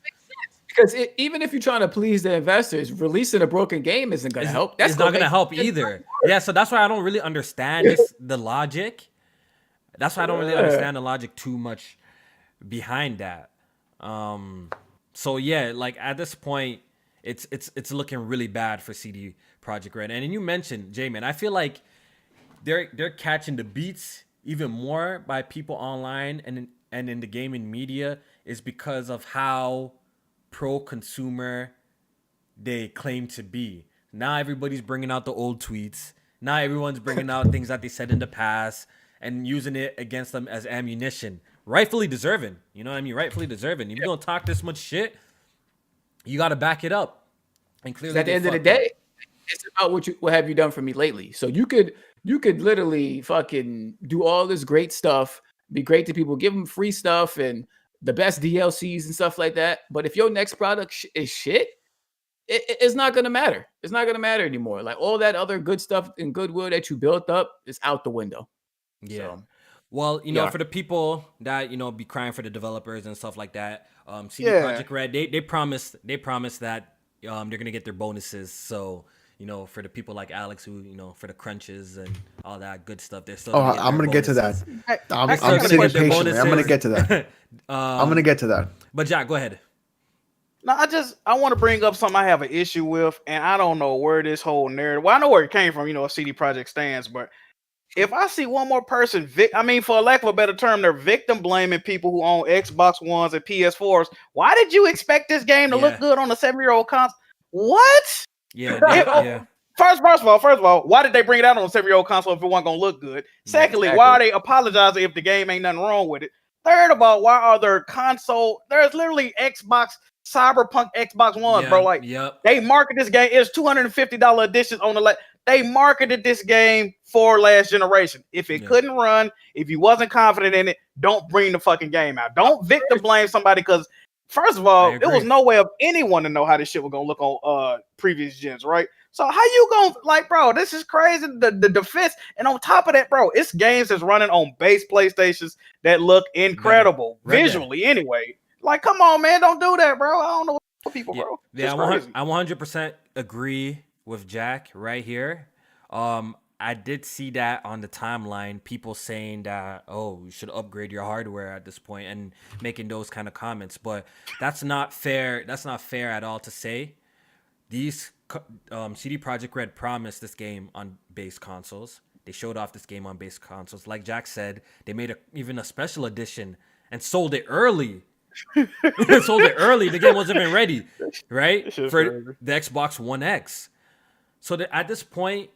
Because even if you're trying to please the investors, releasing a broken game isn't going to help. That's not going to help either. Yeah, so that's why I don't really understand the logic. That's why I don't really understand the logic too much behind that. So yeah, like at this point, it's looking really bad for CD Projekt Red. And you mentioned, J-Man, I feel like they're catching the beats even more by people online and in the gaming media is because of how pro-consumer they claim to be. Now everybody's bringing out the old tweets. Now everyone's bringing out things that they said in the past and using it against them as ammunition. Rightfully deserving. You know what I mean? Rightfully deserving. If you're going to talk this much shit, you got to back it up. And clearly at the end of the day, it's about what have you done for me lately. So you could literally fucking do all this great stuff, be great to people, give them free stuff and the best DLCs and stuff like that. But if your next product is shit, it's not going to matter. It's not going to matter anymore. Like, all that other good stuff and goodwill that you built up is out the window. Yeah. So, well, you know, for the people that, you know, be crying for the developers and stuff like that, CD Projekt Red, they promised that they're going to get their bonuses. So, you know, for the people like Alex who, you know, for the crunches and all that good stuff, they're still I'm going to get to that. I'm sitting patiently. I'm going to get to that. I'm going to get to that. But Jack, go ahead. No, I want to bring up something I have an issue with, and I don't know where this whole narrative. Well, I know where it came from, you know, CD Projekt stands, but if I see one more person, for lack of a better term, they're victim blaming people who own Xbox Ones and PS4s. Why did you expect this game to look good on a 7-year-old console? What? Yeah. First of all, why did they bring it out on a 7-year-old console if it wasn't gonna look good? Secondly, why are they apologizing if the game ain't nothing wrong with it? Third of all, why are there there's literally Xbox Cyberpunk Xbox Ones, bro. Like, they market this game. It's $250 editions on the they marketed this game for last generation. If it couldn't run, if you wasn't confident in it, don't bring the fucking game out. Don't victim blame somebody because First of I all, there was agree. no way of anyone to know how this shit was gonna look on previous gens, right? So how you gonna like, bro? This is crazy. The defense, and on top of that, bro, it's games that's running on base PlayStations that look incredible Red Dead. visually. Anyway, like, come on, man, don't do that, bro. I don't know what people, Yeah, bro. yeah, It's crazy. I 100% agree with Jack right here. I did see that on the timeline, people saying that, oh, you should upgrade your hardware at this point and making those kind of comments, but that's not fair. That's not fair at all to say. These CD Projekt Red promised this game on base consoles. They showed off this game on base consoles. Like Jack said, they made even a special edition and sold it early. Sold it early. The game wasn't even ready, right? For the Xbox One X. So at this point,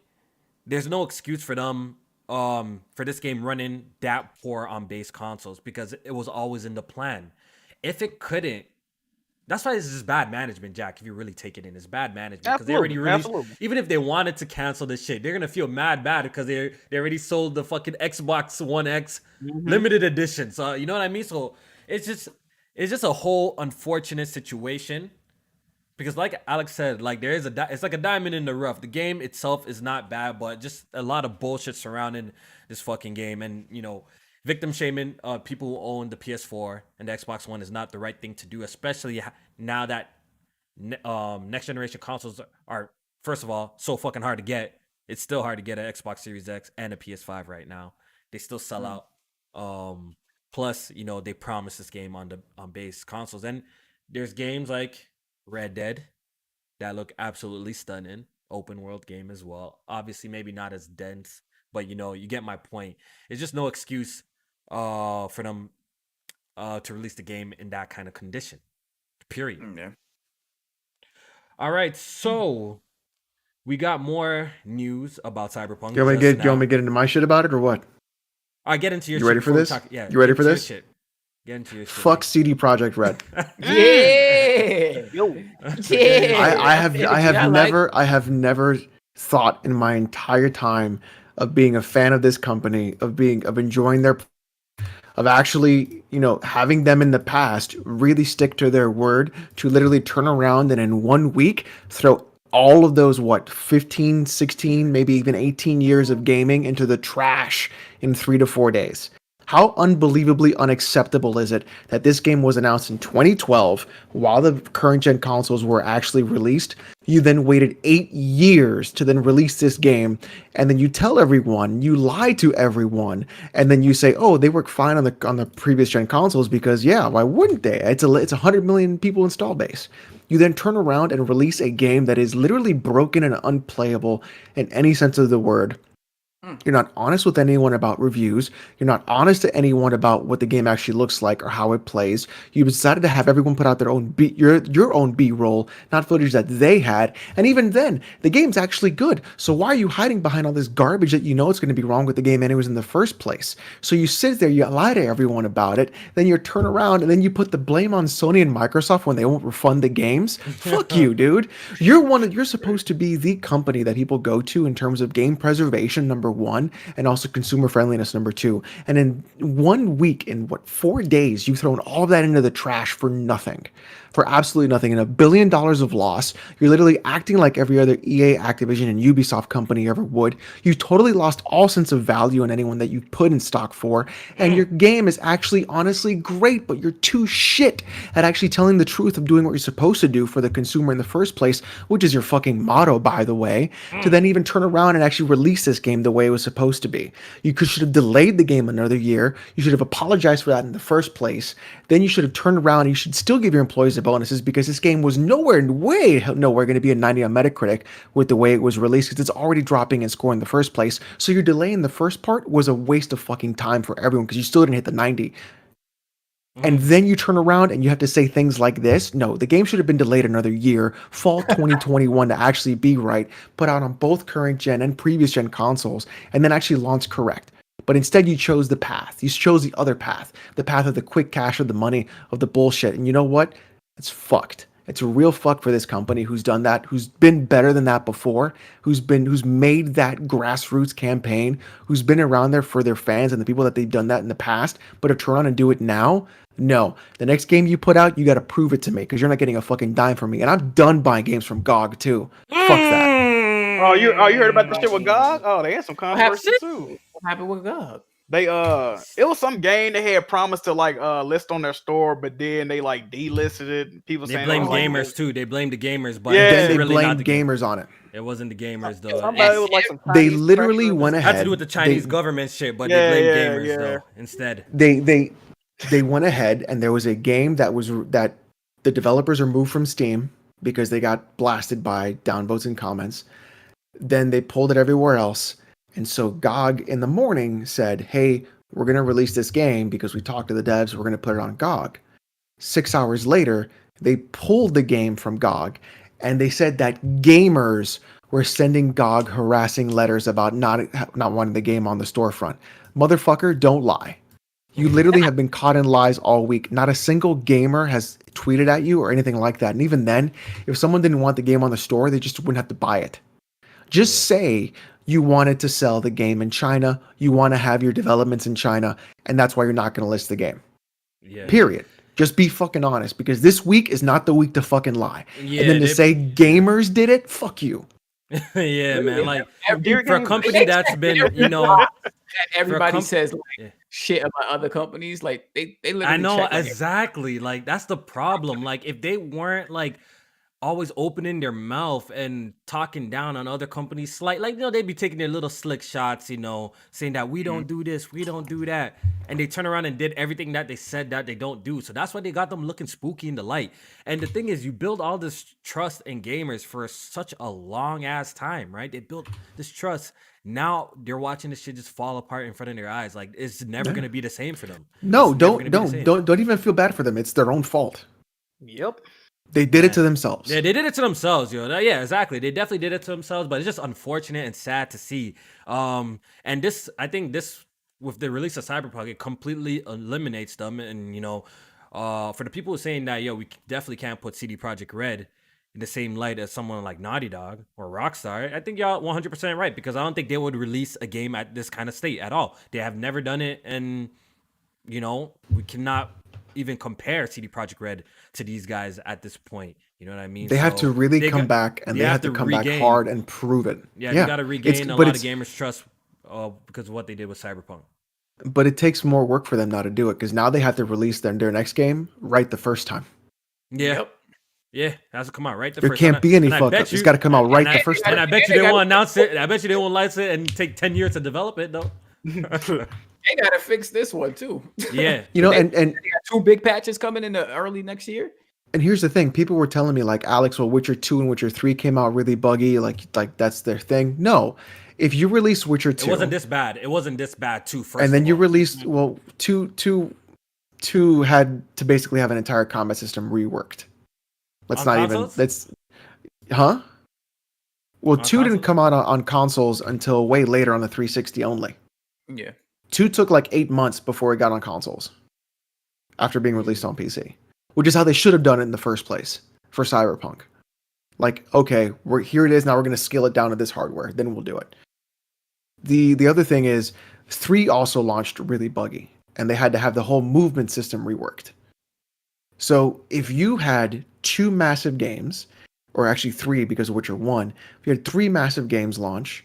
there's no excuse for them for this game running that poor on base consoles because it was always in the plan. If it couldn't, that's why this is bad management, Jack. If you really take it in, it's bad management because they already released. Absolutely. Even if they wanted to cancel this shit, they're gonna feel mad bad because they already sold the fucking Xbox One X limited edition. So you know what I mean. So it's just a whole unfortunate situation because, like Alex said, like it's like a diamond in the rough. The game itself is not bad, but just a lot of bullshit surrounding this fucking game, and victim shaming people who own the PS4 and the Xbox One is not the right thing to do, especially now that next generation consoles are, first of all, so fucking hard to get. It's still hard to get an Xbox Series X and a PS5 right now. They still sell out. Plus, they promise this game on base consoles, and there's games like Red Dead that look absolutely stunning. Open world game as well. Obviously, maybe not as dense, but you get my point. It's just no excuse for them to release the game in that kind of condition. Period. Yeah. All right, so we got more news about Cyberpunk. You want me to get into my shit about it or what? I get into your. You ready for this? Yeah. You ready for this? Get into your shit. Fuck CD Projekt Red. Yeah. Yo. Yeah. I have never thought in my entire time of being a fan of this company, of enjoying of actually, having them in the past really stick to their word to literally turn around and in 1 week throw all of those 15, 16, maybe even 18 years of gaming into the trash in 3 to 4 days. How unbelievably unacceptable is it that this game was announced in 2012 while the current gen consoles were actually released? You then waited 8 years to then release this game, and then you tell everyone, you lie to everyone, and then you say, "Oh, they work fine on the previous gen consoles because yeah, why wouldn't they? It's 100 million people install base." You then turn around and release a game that is literally broken and unplayable in any sense of the word. You're not honest with anyone about reviews. You're not honest to anyone about what the game actually looks like or how it plays. You decided to have everyone put out their own your own B-roll, not footage that they had. And even then, the game's actually good. So why are you hiding behind all this garbage that you know it's going to be wrong with the game anyways in the first place? So you sit there, you lie to everyone about it, then you turn around and then you put the blame on Sony and Microsoft when they won't refund the games. Fuck you, dude. You're supposed to be the company that people go to in terms of game preservation, number one, and also consumer friendliness, number two. And in 1 week, in 4 days, you've thrown all of that into the trash for nothing. For absolutely nothing. And $1 billion of loss. You're literally acting like every other EA, Activision, and Ubisoft company ever would. You totally lost all sense of value in anyone that you put in stock for. And your game is actually honestly great, but you're too shit at actually telling the truth of doing what you're supposed to do for the consumer in the first place, which is your fucking motto, by the way, to then even turn around and actually release this game the way it was supposed to be. You should have delayed the game another year. You should have apologized for that in the first place. Then you should have turned around and you should still give your employees the bonuses because this game was nowhere going to be a 90 on Metacritic with the way it was released because it's already dropping in score in the first place. So your delay in the first part was a waste of fucking time for everyone because you still didn't hit the 90. And then you turn around and you have to say things like this. No, the game should have been delayed another year, fall 2021 to actually be right, put out on both current gen and previous gen consoles, and then actually launch correct. But instead you chose the path. You chose the other path, the path of the quick cash, of the money, of the bullshit. And you know what? It's fucked. It's a real fuck for this company who's done that, who's been better than that before, who's made that grassroots campaign, who's been around there for their fans and the people that they've done that in the past, but to turn on and do it now. No, the next game you put out, you got to prove it to me because you're not getting a fucking dime from me, and I'm done buying games from GOG too. Fuck that. Oh, you heard about the shit with GOG? Oh, they had some controversy too. What happened with God? They it was some game they had promised to like list on their store, but then they like delisted it. People They saying blame it was, like, gamers too. They blame the gamers, but Yeah. Then it's they really not blamed the gamers on it. It wasn't the gamers though. somebody was like some They Chinese literally pressure. went It ahead. had to do with the Chinese they, government shit, but Yeah, they blame yeah, gamers yeah. though instead. They went ahead and there was a game that the developers removed from Steam because they got blasted by downvotes and comments. Then they pulled it everywhere else. And so GOG in the morning said, hey, we're going to release this game because we talked to the devs. We're going to put it on GOG. 6 hours later, they pulled the game from GOG and they said that gamers were sending GOG harassing letters about not wanting the game on the storefront. Motherfucker, don't lie. You literally have been caught in lies all week. Not a single gamer has tweeted at you or anything like that. And even then, if someone didn't want the game on the store, they just wouldn't have to buy it. Just say you wanted to sell the game in China, you want to have your developments in China, and that's why you're not going to list the game. Yeah. Period. Just be fucking honest, because this week is not the week to fucking lie. Yeah, and then to say gamers did it, fuck you. Yeah, man. Like Every for a game- company that's been, you know, Everybody com- says like, Yeah. shit about other companies. Like they literally. I know check, like, exactly. Like that's the problem. Like if they weren't like always opening their mouth and talking down on other companies, like they'd be taking their little slick shots, saying that we don't do this, we don't do that, and they turn around and did everything that they said that they don't do. So that's why they got them looking spooky in the light. And the thing is, you build all this trust in gamers for such a long ass time, right? They built this trust. Now they're watching this shit just fall apart in front of their eyes. Like it's never gonna be the same for them. No, It's never gonna be the same. don't even feel bad for them. It's their own fault. Yep. They did it to themselves. Yeah, they did it to themselves, Yeah, exactly. They definitely did it to themselves, but it's just unfortunate and sad to see. And I think this with the release of Cyberpunk, it completely eliminates them. And for the people who are saying that, we definitely can't put CD Projekt Red in the same light as someone like Naughty Dog or Rockstar, I think y'all 100% right, because I don't think they would release a game at this kind of state at all. They have never done it, and we cannot even compare CD Projekt Red to these guys at this point. You know what I mean? They have to really come back, and they have to come back hard and prove it. Yeah, you got to regain a lot of gamers' trust because of what they did with Cyberpunk. But it takes more work for them now to do it, because now they have to release their next game right the first time. Yeah. Yep. Yeah, it has to come out right the there first time. There can't be any fuck up. It's got to come out right the first time. And I bet you they won't announce it. I bet you they won't license it and take 10 years to develop it, though. They gotta fix this one too. Yeah, and they got 2 big patches coming in the early next year. And here's the thing: people were telling me like, Alex, well, Witcher 2 and Witcher 3 came out really buggy, like that's their thing. No, if you release Witcher 2, it wasn't this bad. It wasn't this bad too. First, and then you released two had to basically have an entire combat system reworked. Let's on not consoles? even. That's, huh? Well, On 2 didn't consoles? come out on consoles until way later on the 360 only. Yeah. 2 took like 8 months before it got on consoles after being released on PC, which is how they should have done it in the first place for Cyberpunk. Like, okay, here it is. Now we're going to scale it down to this hardware. Then we'll do it. The other thing is 3 also launched really buggy, and they had to have the whole movement system reworked. So if you had 2 massive games, or actually 3 because of Witcher 1, if you had 3 massive games launch,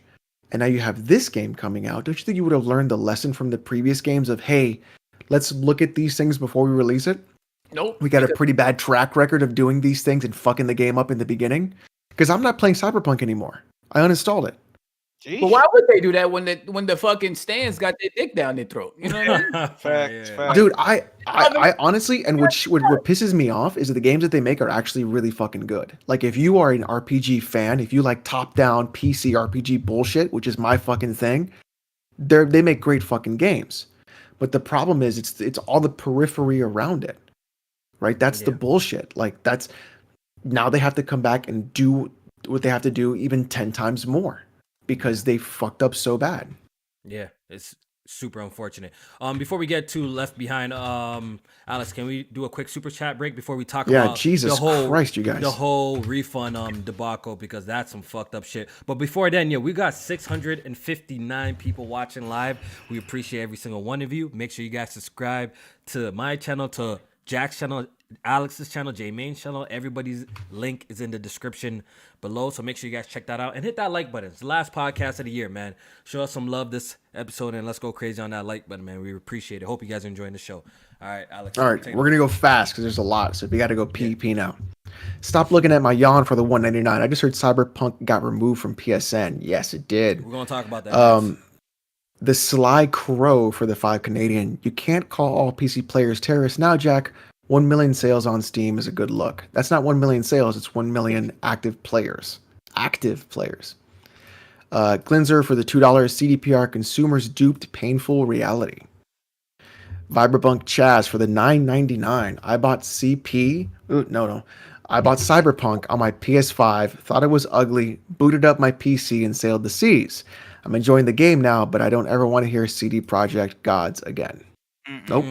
and now you have this game coming out, don't you think you would have learned the lesson from the previous games of, hey, let's look at these things before we release it? Nope. We got a pretty bad track record of doing these things and fucking the game up in the beginning. Because I'm not playing Cyberpunk anymore. I uninstalled it. But why would they do that when the fucking stands got their dick down their throat? You know what I mean? Facts. Dude, I honestly, and what pisses me off is that the games that they make are actually really fucking good. Like, if you are an RPG fan, if you like top-down PC RPG bullshit, which is my fucking thing, they make great fucking games. But the problem is, it's all the periphery around it, right? That's the bullshit. Like, now they have to come back and do what they have to do even 10 times more because they fucked up so bad. Yeah, it's super unfortunate. Before we get to Left Behind, Alex, can we do a quick super chat break before we talk about Jesus Christ, you guys. the whole refund debacle, because that's some fucked up shit. But before then, we got 659 people watching live. We appreciate every single one of you. Make sure you guys subscribe to my channel, to Jack's channel, Alex's channel, J Main's channel. Everybody's link is in the description below, so make sure you guys check that out and hit that like button. It's the last podcast of the year, man. Show us some love this episode and let's go crazy on that like button, man. We appreciate it. Hope you guys are enjoying the show. All right, Alex. All right, we're gonna go fast because there's a lot, so we got to go pee now. Stop looking at my yawn for the $1.99. I just heard Cyberpunk got removed from PSN. Yes, it did. We're gonna talk about that. The Sly Crow for the $5 You can't call all PC players terrorists now, Jack. 1 million sales on Steam is a good look. That's not 1 million sales. It's 1 million active players. Active players. Glinzer for the $2. CDPR consumers duped painful reality. Cyberpunk Chaz for the $9.99. I bought I bought Cyberpunk on my PS5, thought it was ugly, booted up my PC and sailed the seas. I'm enjoying the game now, but I don't ever want to hear CD Projekt gods again. Nope.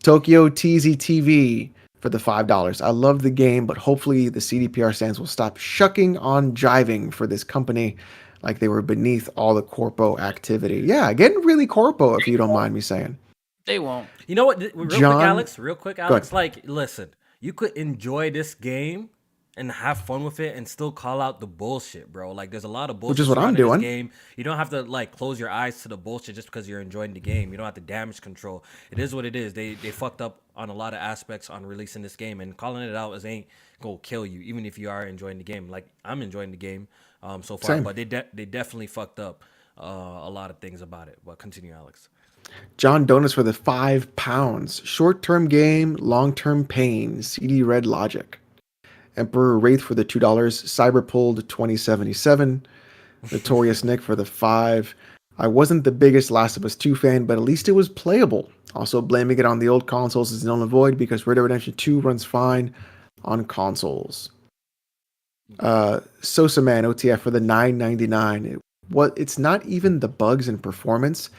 Tokyo TZTV for the $5. I love the game, but hopefully the CDPR stands will stop shucking on jiving for this company like they were beneath all the corpo activity. Yeah, getting really corpo, if you don't mind me saying. They won't. You know what? Real quick, Alex. Like, listen, you could enjoy this game and have fun with it and still call out the bullshit, bro. Like, there's a lot of bullshit. Which is what I'm doing. Game. You don't have to like close your eyes to the bullshit just because you're enjoying the game. You don't have to damage control. It is what it is. They fucked up on a lot of aspects on releasing this game, and calling it out ain't gonna kill you, even if you are enjoying the game. Like, I'm enjoying the game so far, Same. but they definitely fucked up a lot of things about it. But continue, Alex. John Donuts for the £5. Short-term game, long-term pain. CD Red Logic. Emperor Wraith for the $2. Cyberpulled 2077. Notorious Nick for the $5. I wasn't the biggest Last of Us 2 fan, but at least it was playable. Also, blaming it on the old consoles is null and void because Red Dead Redemption 2 runs fine on consoles. Sosa Man OTF for the $9.99. It's not even the bugs and performance.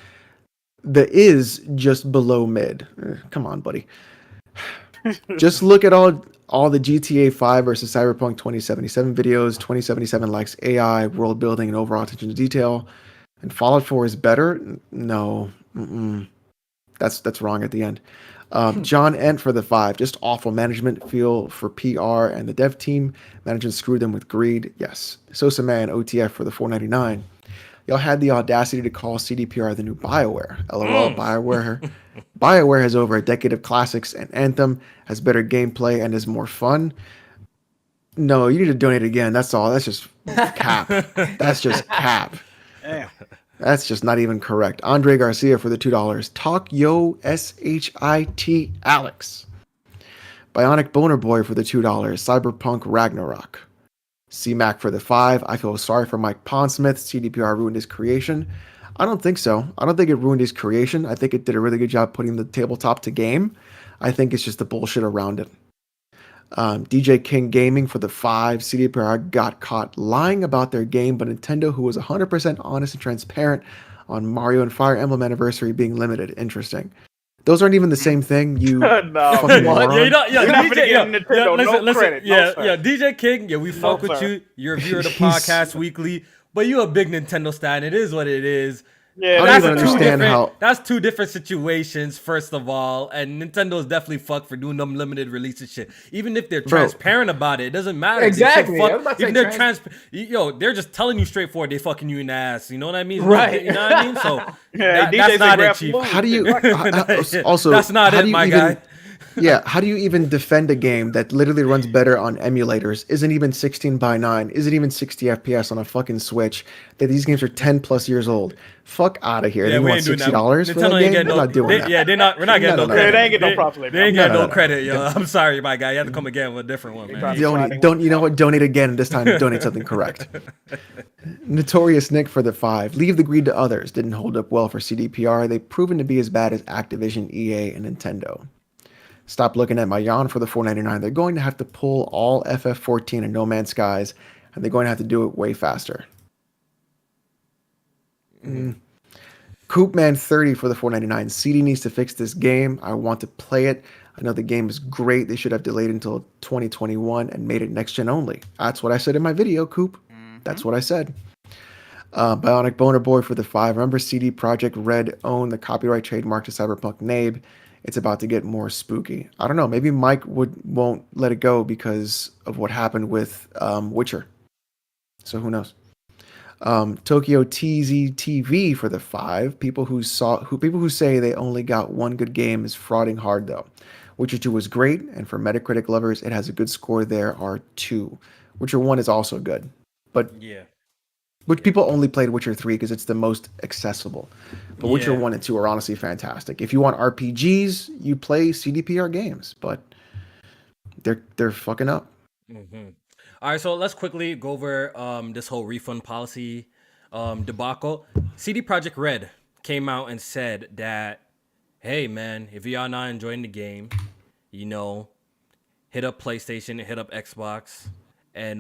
The is just below mid. Come on, buddy. Just look at all the GTA 5 versus Cyberpunk 2077 videos. 2077 likes AI, world building, and overall attention to detail. And Fallout 4 is better? No. That's wrong at the end. John Ent for the $5. Just awful management feel for PR and the dev team. Management screwed them with greed. Yes. Sosa Man OTF for the $4.99. Y'all had the audacity to call CDPR the new BioWare. LOL, BioWare has over a decade of classics, and Anthem has better gameplay and is more fun. No, you need to donate again. That's all. That's just cap. That's just cap. Damn. That's just not even correct. Andre Garcia for the $2. Talk Yo SHIT Alex. Bionic Boner Boy for the $2. Cyberpunk Ragnarok. C-Mac for the $5. I feel sorry for Mike Pondsmith. CDPR ruined his creation. I don't think so. I don't think it ruined his creation. I think it did a really good job putting the tabletop to game. I think it's just the bullshit around it. DJ King Gaming for the $5. CDPR got caught lying about their game, but Nintendo, who was 100% honest and transparent on Mario and Fire Emblem Anniversary being limited. Interesting. Those aren't even the same thing, you fucking moron. You're not gonna give Nintendo no credit. DJ King, we fuck with you. You're a viewer of the podcast weekly, but you a big Nintendo stan. It is what it is. Yeah, I don't even understand how. That's two different situations, first of all, and Nintendo is definitely fucked for doing them limited releases shit. Even if they're transparent about it, it doesn't matter. Exactly. Even they're they're just telling you straightforward, they fucking you in the ass. You know what I mean? Right. You know what I mean? So that's not it, Chief. How do you also? That's not it, my guy. Yeah, how do you even defend a game that literally runs better on emulators, isn't even 16:9, isn't even 60 FPS on a fucking Switch, that these games are 10 plus years old? Fuck out of here. They want $60 for that game? They're not doing that. Yeah, we're not getting no credit. They ain't getting no props later. They ain't getting no credit, yo. I'm sorry, my guy. You have to come again with a different one, man. Don't you know what? Donate again. This time, donate something correct. Notorious Nick for the $5. Leave the greed to others. Didn't hold up well for CDPR. They've proven to be as bad as Activision, EA, and Nintendo. Stop looking at my yawn for the $4.99. They're going to have to pull all FF14 and No Man's Skies, and they're going to have to do it way faster. Coopman30 for the $4.99. CD needs to fix this game. I want to play it. I know the game is great. They should have delayed until 2021 and made it next gen only. That's what I said in my video, Coop. That's what I said. Bionic Boner Boy for the 5. Remember CD Projekt Red owned the copyright trademark to Cyberpunk NABE. It's about to get more spooky. I don't know. Maybe Mike won't let it go because of what happened with Witcher. So who knows? Tokyo TZTV for the 5. People who say they only got one good game is frauding hard though. Witcher 2 was great, and for Metacritic lovers, it has a good score. There are 2. Witcher 1 is also good, but which people only played Witcher 3 because it's the most accessible. But Witcher 1 and 2 are honestly fantastic. If you want RPGs, you play CDPR games, but they're fucking up. Mm-hmm. All right, so let's quickly go over this whole refund policy debacle. CD Projekt Red came out and said that, hey, man, if y'all not enjoying the game, hit up PlayStation, hit up Xbox, and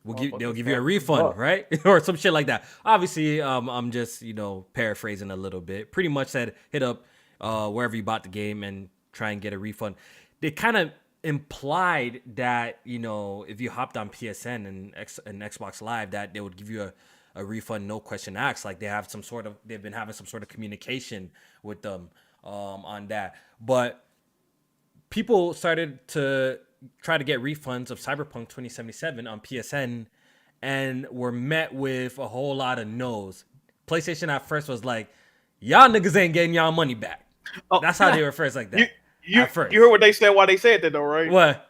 they'll give you a refund, right? Or some shit like that. Obviously, I'm just, paraphrasing a little bit. Pretty much said hit up wherever you bought the game and try and get a refund. They kind of implied that, if you hopped on PSN and Xbox Live, that they would give you a refund, no question asked. Like they've been having some sort of communication with them on that. But people started to try to get refunds of Cyberpunk 2077 on PSN and were met with a whole lot of no's. PlayStation at first was like, y'all niggas ain't getting y'all money back. That's how they were first like that. You heard what they said, why they said that though, right? What?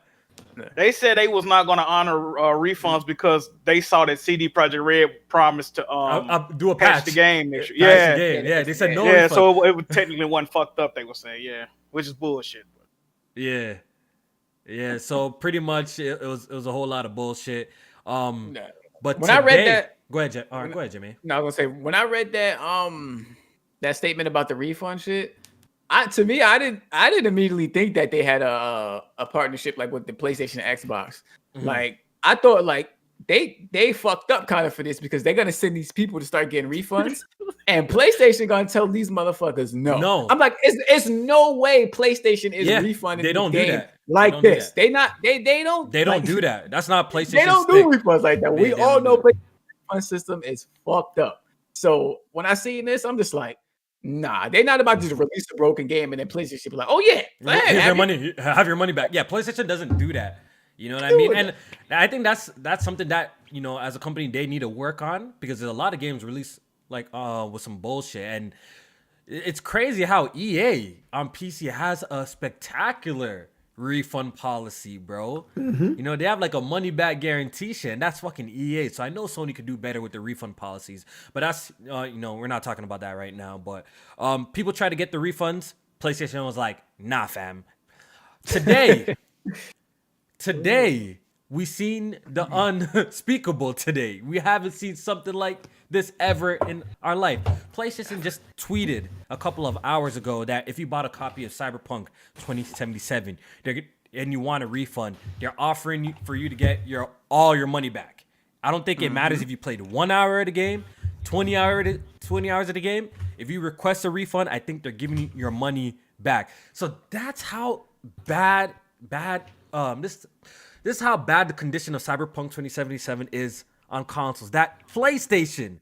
They said they was not going to honor refunds because they saw that CD Projekt Red promised to do a patch the game next year. Yeah, they said no. Yeah, refund. so it technically wasn't fucked up. They were saying, which is bullshit. Yeah. So pretty much it was a whole lot of bullshit. But when I read that, go ahead, go ahead, Jimmy. No, I was gonna say when I read that statement about the refund shit. I didn't immediately think that they had a partnership like with the PlayStation and Xbox. Mm-hmm. Like I thought like they fucked up kind of for this because they're gonna send these people to start getting refunds and PlayStation gonna tell these motherfuckers no. I'm like, it's no way PlayStation is refunding. They don't the do game that like this. They don't do that. That's not PlayStation. They don't do refunds like that. We all know PlayStation refund system is fucked up. So when I see this, I'm just like, nah, they're not about to just release a broken game and then PlayStation be like, oh yeah, have your money back. Yeah, PlayStation doesn't do that. You know what I mean? And I think that's something that, as a company, they need to work on because there's a lot of games released like with some bullshit. And it's crazy how EA on PC has a spectacular refund policy, bro. Mm-hmm. They have like a money back guarantee shit, and that's fucking EA. So I know Sony could do better with the refund policies, but that's we're not talking about that right now. But people try to get the refunds. PlayStation was like, nah, fam. Today we seen the unspeakable. Today we haven't seen something like this ever in our life. PlayStation just tweeted a couple of hours ago that if you bought a copy of Cyberpunk 2077 and you want a refund, they're offering for you to get all your money back. I don't think it matters if you played 1 hour of the game, 20 hours of the game. If you request a refund, I think they're giving you your money back. So that's how bad this is how bad the condition of Cyberpunk 2077 is on consoles. That PlayStation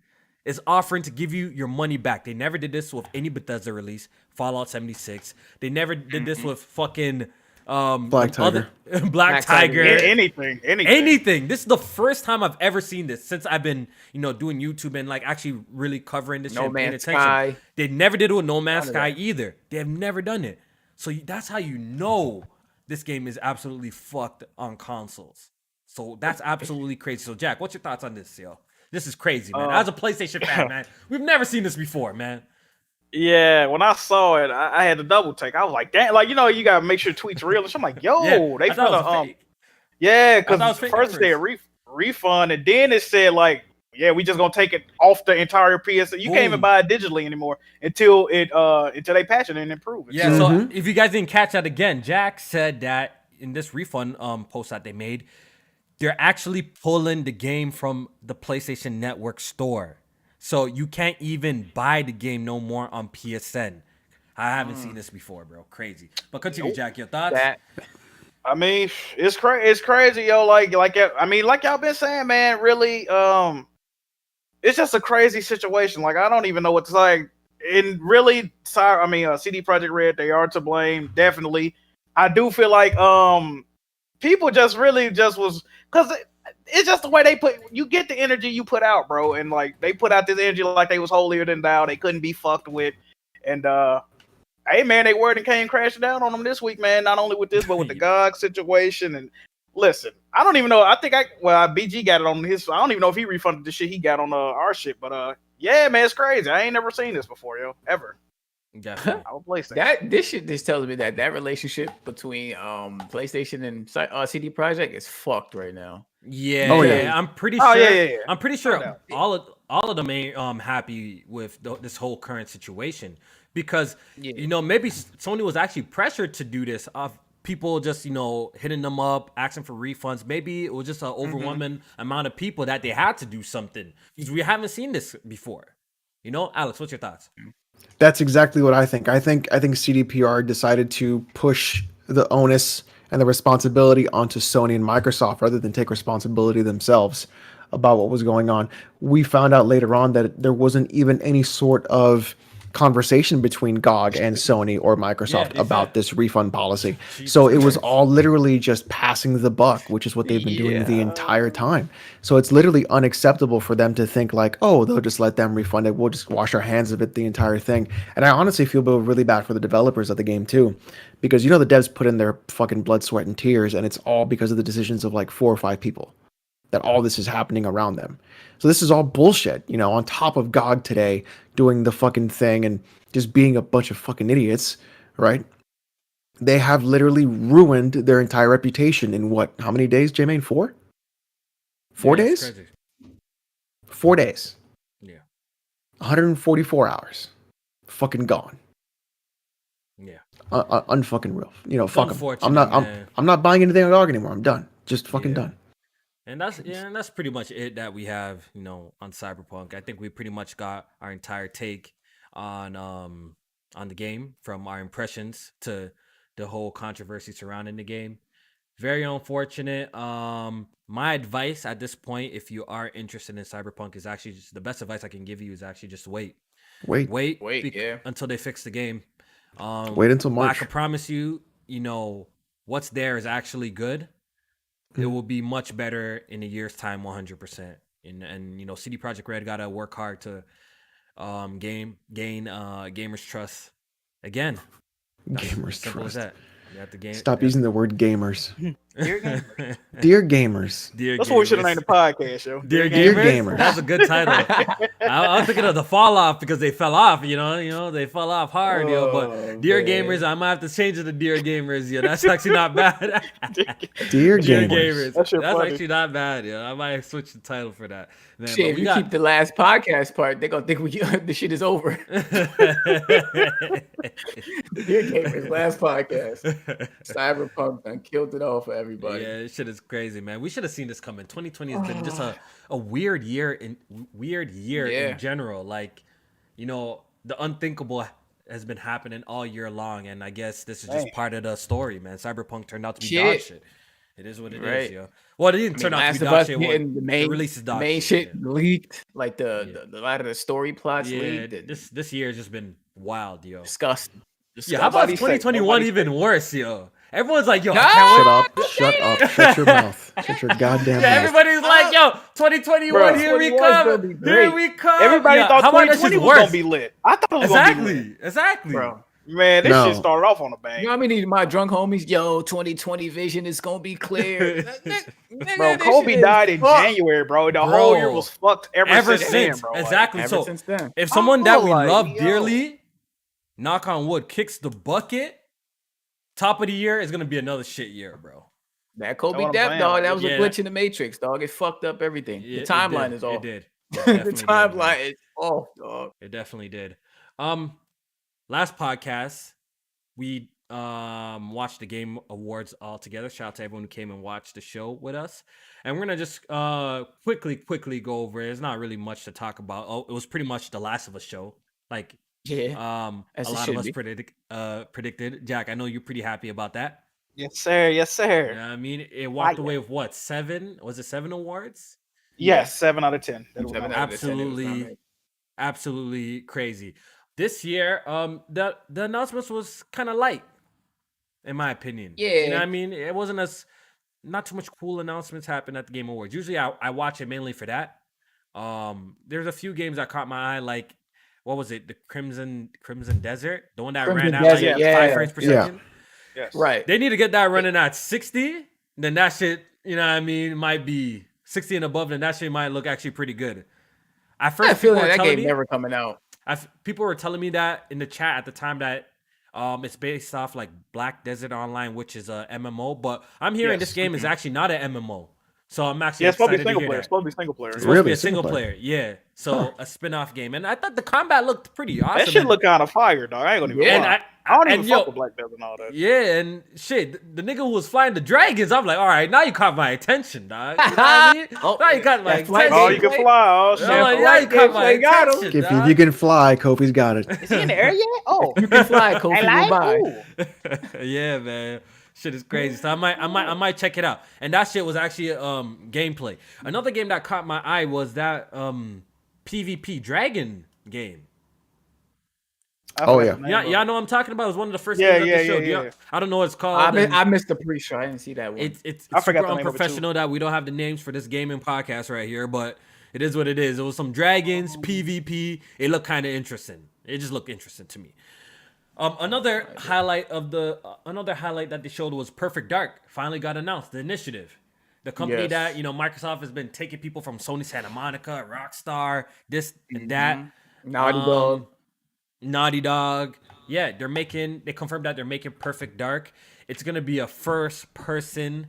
is offering to give you your money back. They never did this with any Bethesda release, Fallout 76. They never did this with fucking Black Tiger. Black Tiger. Anything. This is the first time I've ever seen this since I've been, doing YouTube and like actually really covering this shit. No Man's Sky. They never did it with No Man's Sky either. They have never done it. So that's how you know this game is absolutely fucked on consoles. So that's absolutely crazy. So Jack, what's your thoughts on this, yo? This is crazy, man. As a PlayStation fan, man, we've never seen this before, man. Yeah, when I saw it, I had to double take. I was like, damn, like, you gotta make sure tweets real. And I'm like, yo, they finna because first they refund, and then it said like, yeah, we just gonna take it off the entire PS. You can't even buy it digitally anymore until they patch it and improve it. Yeah, so if you guys didn't catch that again, Jack said that in this refund post that they made, they're actually pulling the game from the PlayStation Network store. So you can't even buy the game no more on PSN. I haven't seen this before, bro. Crazy. But continue, Jack. Your thoughts? I mean, it's crazy. It's crazy, yo. Like y'all been saying, man. Really, it's just a crazy situation. Like I don't even know what to say. And really, sorry. I mean, CD Projekt Red, they are to blame. Definitely. I do feel like people just really just was because it's just the way they put. You get the energy you put out, bro, and like they put out this energy like they was holier than thou. They couldn't be fucked with, and hey man, they word and came crashing down on them this week, man. Not only with this, but with the GOG situation. And listen, I don't even know. I think BG got it on his. I don't even know if he refunded the shit he got on our shit. But yeah, man, it's crazy. I ain't never seen this before, yo, ever. Definitely. I would PlayStation. This shit just tells me that relationship between PlayStation and CD Projekt is fucked right now. Yeah, Oh, yeah. I'm pretty sure. Oh, yeah. I'm pretty sure No doubt. all of them ain't happy with this whole current situation because Yeah. maybe Sony was actually pressured to do this of people just hitting them up, asking for refunds. Maybe it was just an overwhelming amount of people that they had to do something because we haven't seen this before. Alex, what's your thoughts? That's exactly what I think. I think CDPR decided to push the onus and the responsibility onto Sony and Microsoft rather than take responsibility themselves about what was going on. We found out later on that there wasn't even any sort of conversation between GOG and Sony or Microsoft about this refund policy. So it was all literally just passing the buck, which is what they've been doing the entire time. So it's literally unacceptable for them to think like, oh, they'll just let them refund it. We'll just wash our hands of it the entire thing. And I honestly feel really bad for the developers of the game too, because the devs put in their fucking blood, sweat, and tears, and it's all because of the decisions of like 4 or 5 people that all this is happening around them. So this is all bullshit, on top of GOG today doing the fucking thing and just being a bunch of fucking idiots, right? They have literally ruined their entire reputation in how many days, J-Main? 4? 4 days? 4 days. Yeah. 144 hours. Fucking gone. Yeah. Unfucking real. Fuck 'em. Man. I'm not buying anything on GOG anymore. I'm done. Just fucking done. And that's pretty much it that we have, on Cyberpunk. I think we pretty much got our entire take on the game, from our impressions to the whole controversy surrounding the game. Very unfortunate. My advice at this point, if you are interested in Cyberpunk, is actually just the best advice I can give you is actually just wait until they fix the game. Wait until March. I can promise you, what's there is actually good. It will be much better in a year's time, 100%. And CD Projekt Red gotta work hard to gain gamers' trust again. Gamers' trust. That. You have to gain. Stop using the word gamers. Dear gamers. Dear gamers. That's what we should have named the podcast, yo. Dear Dear gamers. gamers. That's a good title. I was thinking of the fall off because they fell off. They fell off hard, But Dear gamers, I might have to change it to Dear gamers. That's actually not bad. Dear gamers. That's actually not bad. I might switch the title for that. Man, shit, if you keep the last podcast part, they're gonna think the shit is over. Dear gamers, last podcast. Cyberpunk done killed it all for everybody. Yeah, this shit is crazy, man. We should have seen this coming. 2020 has been just a weird year in general. Like, the unthinkable has been happening all year long, and I guess this is just part of the story, man. Cyberpunk turned out to be dog shit. It is what it is, yo. Well, it didn't turn out to be dog shit. The release is dog shit leaked, like the lot of the story plots leaked. This year has just been wild, yo. Disgusting. Yeah, how about 2021 even worse, yo? Everyone's like, yo, Shut up. Shut your mouth. Shut your goddamn mouth. Everybody's like, yo, 2021, here we come. Here we come. Everybody thought 2020 was going to be lit. I thought it was going to be lit. Exactly. Bro. Man, this shit started off on a bang. You know how many of my drunk homies, 2020 vision is going to be clear. Bro, Kobe died in January, bro. The whole year was fucked ever since then, bro. Exactly. So if someone that we love dearly, knock on wood, kicks the bucket, top of the year is gonna be another shit year, bro. That Kobe death, dog. That was a glitch in the Matrix, dog. It fucked up everything. The timeline is off. It did. The timeline is off, dog. It definitely did. Last podcast, we watch the Game Awards all together. Shout out to everyone who came and watched the show with us. And we're gonna just quickly go over it. There's not really much to talk about. Oh, it was pretty much the Last of Us show. Like as a it lot should of us be. predicted. Jack, I know you're pretty happy about that. Yes, sir. Yes, You sir. know what I mean? It walked Fire. away with what, 7? Was it 7 awards? Yes, 7 out of 10. That was 7 my- out of 10, it was nominated. Absolutely crazy. This year, the announcements was kind of light, in my opinion. You know Yeah. what I mean? It wasn't as not too much cool announcements happen at the Game Awards. Usually I watch it mainly for that. There's a few games that caught my eye, like what was it? The Crimson Desert, the one that Crimson ran at Desert, like yeah. 5 frames per Yeah. second. Yes. Right. They need to get that running at 60. Then that shit, you know what I mean, might be 60 and above. Then that shit might look actually pretty good. At I first, feel people like were that telling game me, never coming out. people were telling me that in the chat at the time that it's based off like Black Desert Online, which is a MMO. But I'm hearing Yes. this game is actually not an MMO. So I'm actually Yeah, it's supposed to be excited to single hear player. that. It's supposed to be single player. It's supposed to be Really? a single Single player, yeah. So a spin-off game, and I thought the combat looked pretty awesome. That shit look kind of fire, dog. I ain't gonna even Yeah. lie. And I don't even and fuck yo, with Black Desert and all that. yeah, and shit, the nigga who was flying the dragons, I'm like, all right, now you caught my attention, dog. You know what I mean? Oh, now you got my that flight attention. Oh, you can fly. Oh, shit. I'm like, Yeah, now you got my they got him. attention, If you can fly, Kofi's got it. Is he in the air yet? Oh, You can fly, Kofi. I You'll buy. Ooh. yeah, man. Shit is crazy. So I might check it out. And that shit was actually gameplay. Another game that caught my eye was that PvP dragon game. I Oh, forgot yeah. the name Yeah, of it. y'all know what I'm talking about. It was one of the first Yeah, games yeah, at the show. yeah, Yeah. yeah. I don't know what it's called. I missed the pre-show. I didn't see that one. It's I forgot super the name of it, too. unprofessional that we don't have the names for this gaming podcast right here, but it is what it is. It was some dragons, PvP. It looked kind of interesting. It just looked interesting to me. Another highlight that they showed was Perfect Dark. Finally got announced. The Initiative, the company Yes. that Microsoft has been taking people from Sony Santa Monica, Rockstar, this and that. Naughty Dog. Naughty Dog. Yeah, they confirmed that they're making Perfect Dark. It's gonna be a first-person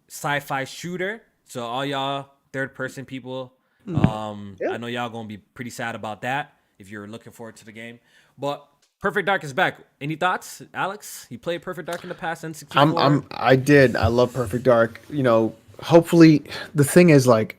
sci-fi shooter. So all y'all third-person people, I know y'all gonna be pretty sad about that if you're looking forward to the game. But Perfect Dark is back. Any thoughts, Alex? You played Perfect Dark in the past, N64? I did. I love Perfect Dark. You know, hopefully the thing is like,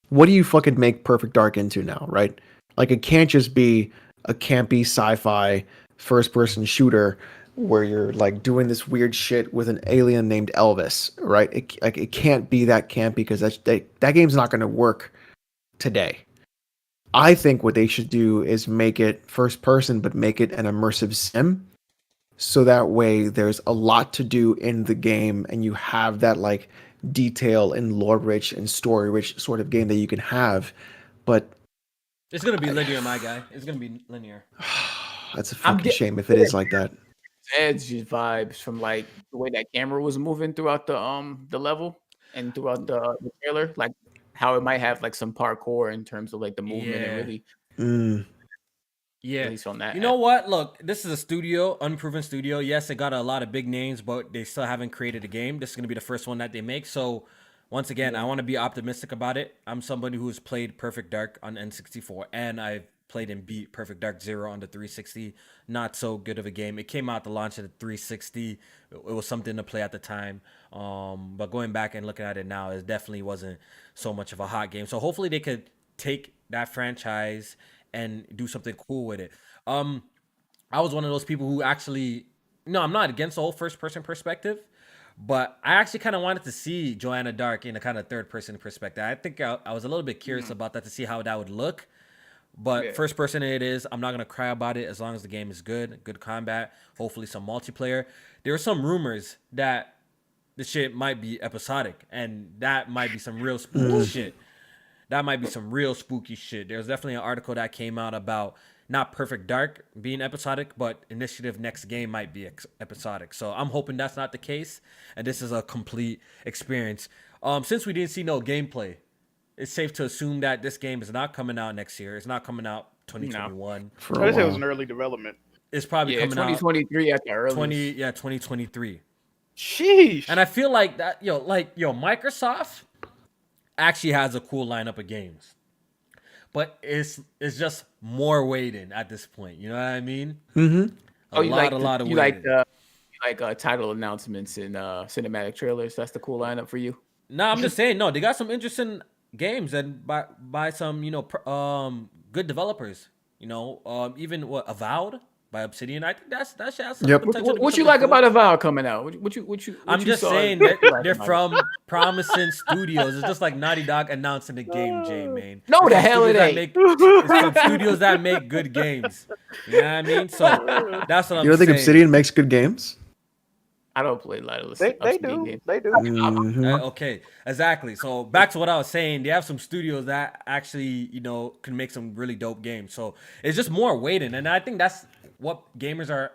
what do you fucking make Perfect Dark into now, right? Like it can't just be a campy sci-fi first-person shooter where you're like doing this weird shit with an alien named Elvis, right? It can't be that campy because that game's not going to work today. I think what they should do is make it first person, but make it an immersive sim. So that way there's a lot to do in the game and you have that like detail and lore rich and story rich sort of game that you can have. But It's gonna be linear, my guy. It's gonna be linear. that's a fucking shame if it is like that. Edge vibes from like the way that camera was moving throughout the level and throughout the trailer, like how it might have like some parkour in terms of like the movement and really Yeah. at least on that. You know what? Look, this is a studio, unproven studio. Yes, it got a lot of big names, but they still haven't created a game. This is going to be the first one that they make. So, once again, I want to be optimistic about it. I'm somebody who's played Perfect Dark on N64, and I've played and beat Perfect Dark Zero on the 360. Not so good of a game. It came out the launch of the 360. It was something to play at the time. But going back and looking at it now, it definitely wasn't so much of a hot game. So hopefully they could take that franchise and do something cool with it. I was one of those people who actually, no, I'm not against the whole first person perspective, but I actually kind of wanted to see Joanna Dark in a kind of third person perspective. I think I was a little bit curious about that to see how that would look. But first person it is. I'm not going to cry about it as long as the game is good combat, hopefully some multiplayer. There are some rumors that the shit might be episodic, and that might be some real spooky shit. That might be some real spooky shit. There's definitely an article that came out about not Perfect Dark being episodic, but Initiative next game might be episodic. So I'm hoping that's not the case, and this is a complete experience. Since we didn't see no gameplay, it's safe to assume that this game is not coming out next year. It's not coming out 2021. For I a said it was while. an early development. It's probably coming 2023 at the out earliest. 2023. Sheesh. And I feel like that, Microsoft actually has a cool lineup of games, but it's just more waiting at this point. You know what I mean? A lot of waiting. You like title announcements and cinematic trailers. That's the cool lineup for you. No, I'm just saying. No, they got some interesting games and by some good developers. Even Avowed by Obsidian. I think that shit has some potential. What you like about Avowed coming out? I'm just saying they're from promising studios. It's just like Naughty Dog announcing the game, J-Man. No, the hell it ain't. It's from studios that make good games. You know what I mean? So that's what I'm saying. You don't think Obsidian makes good games? I don't play a lot of They Obsidian do. games. They do. Mhm. Okay, exactly. So back to what I was saying, they have some studios that actually, can make some really dope games. So it's just more waiting, and I think that's what gamers are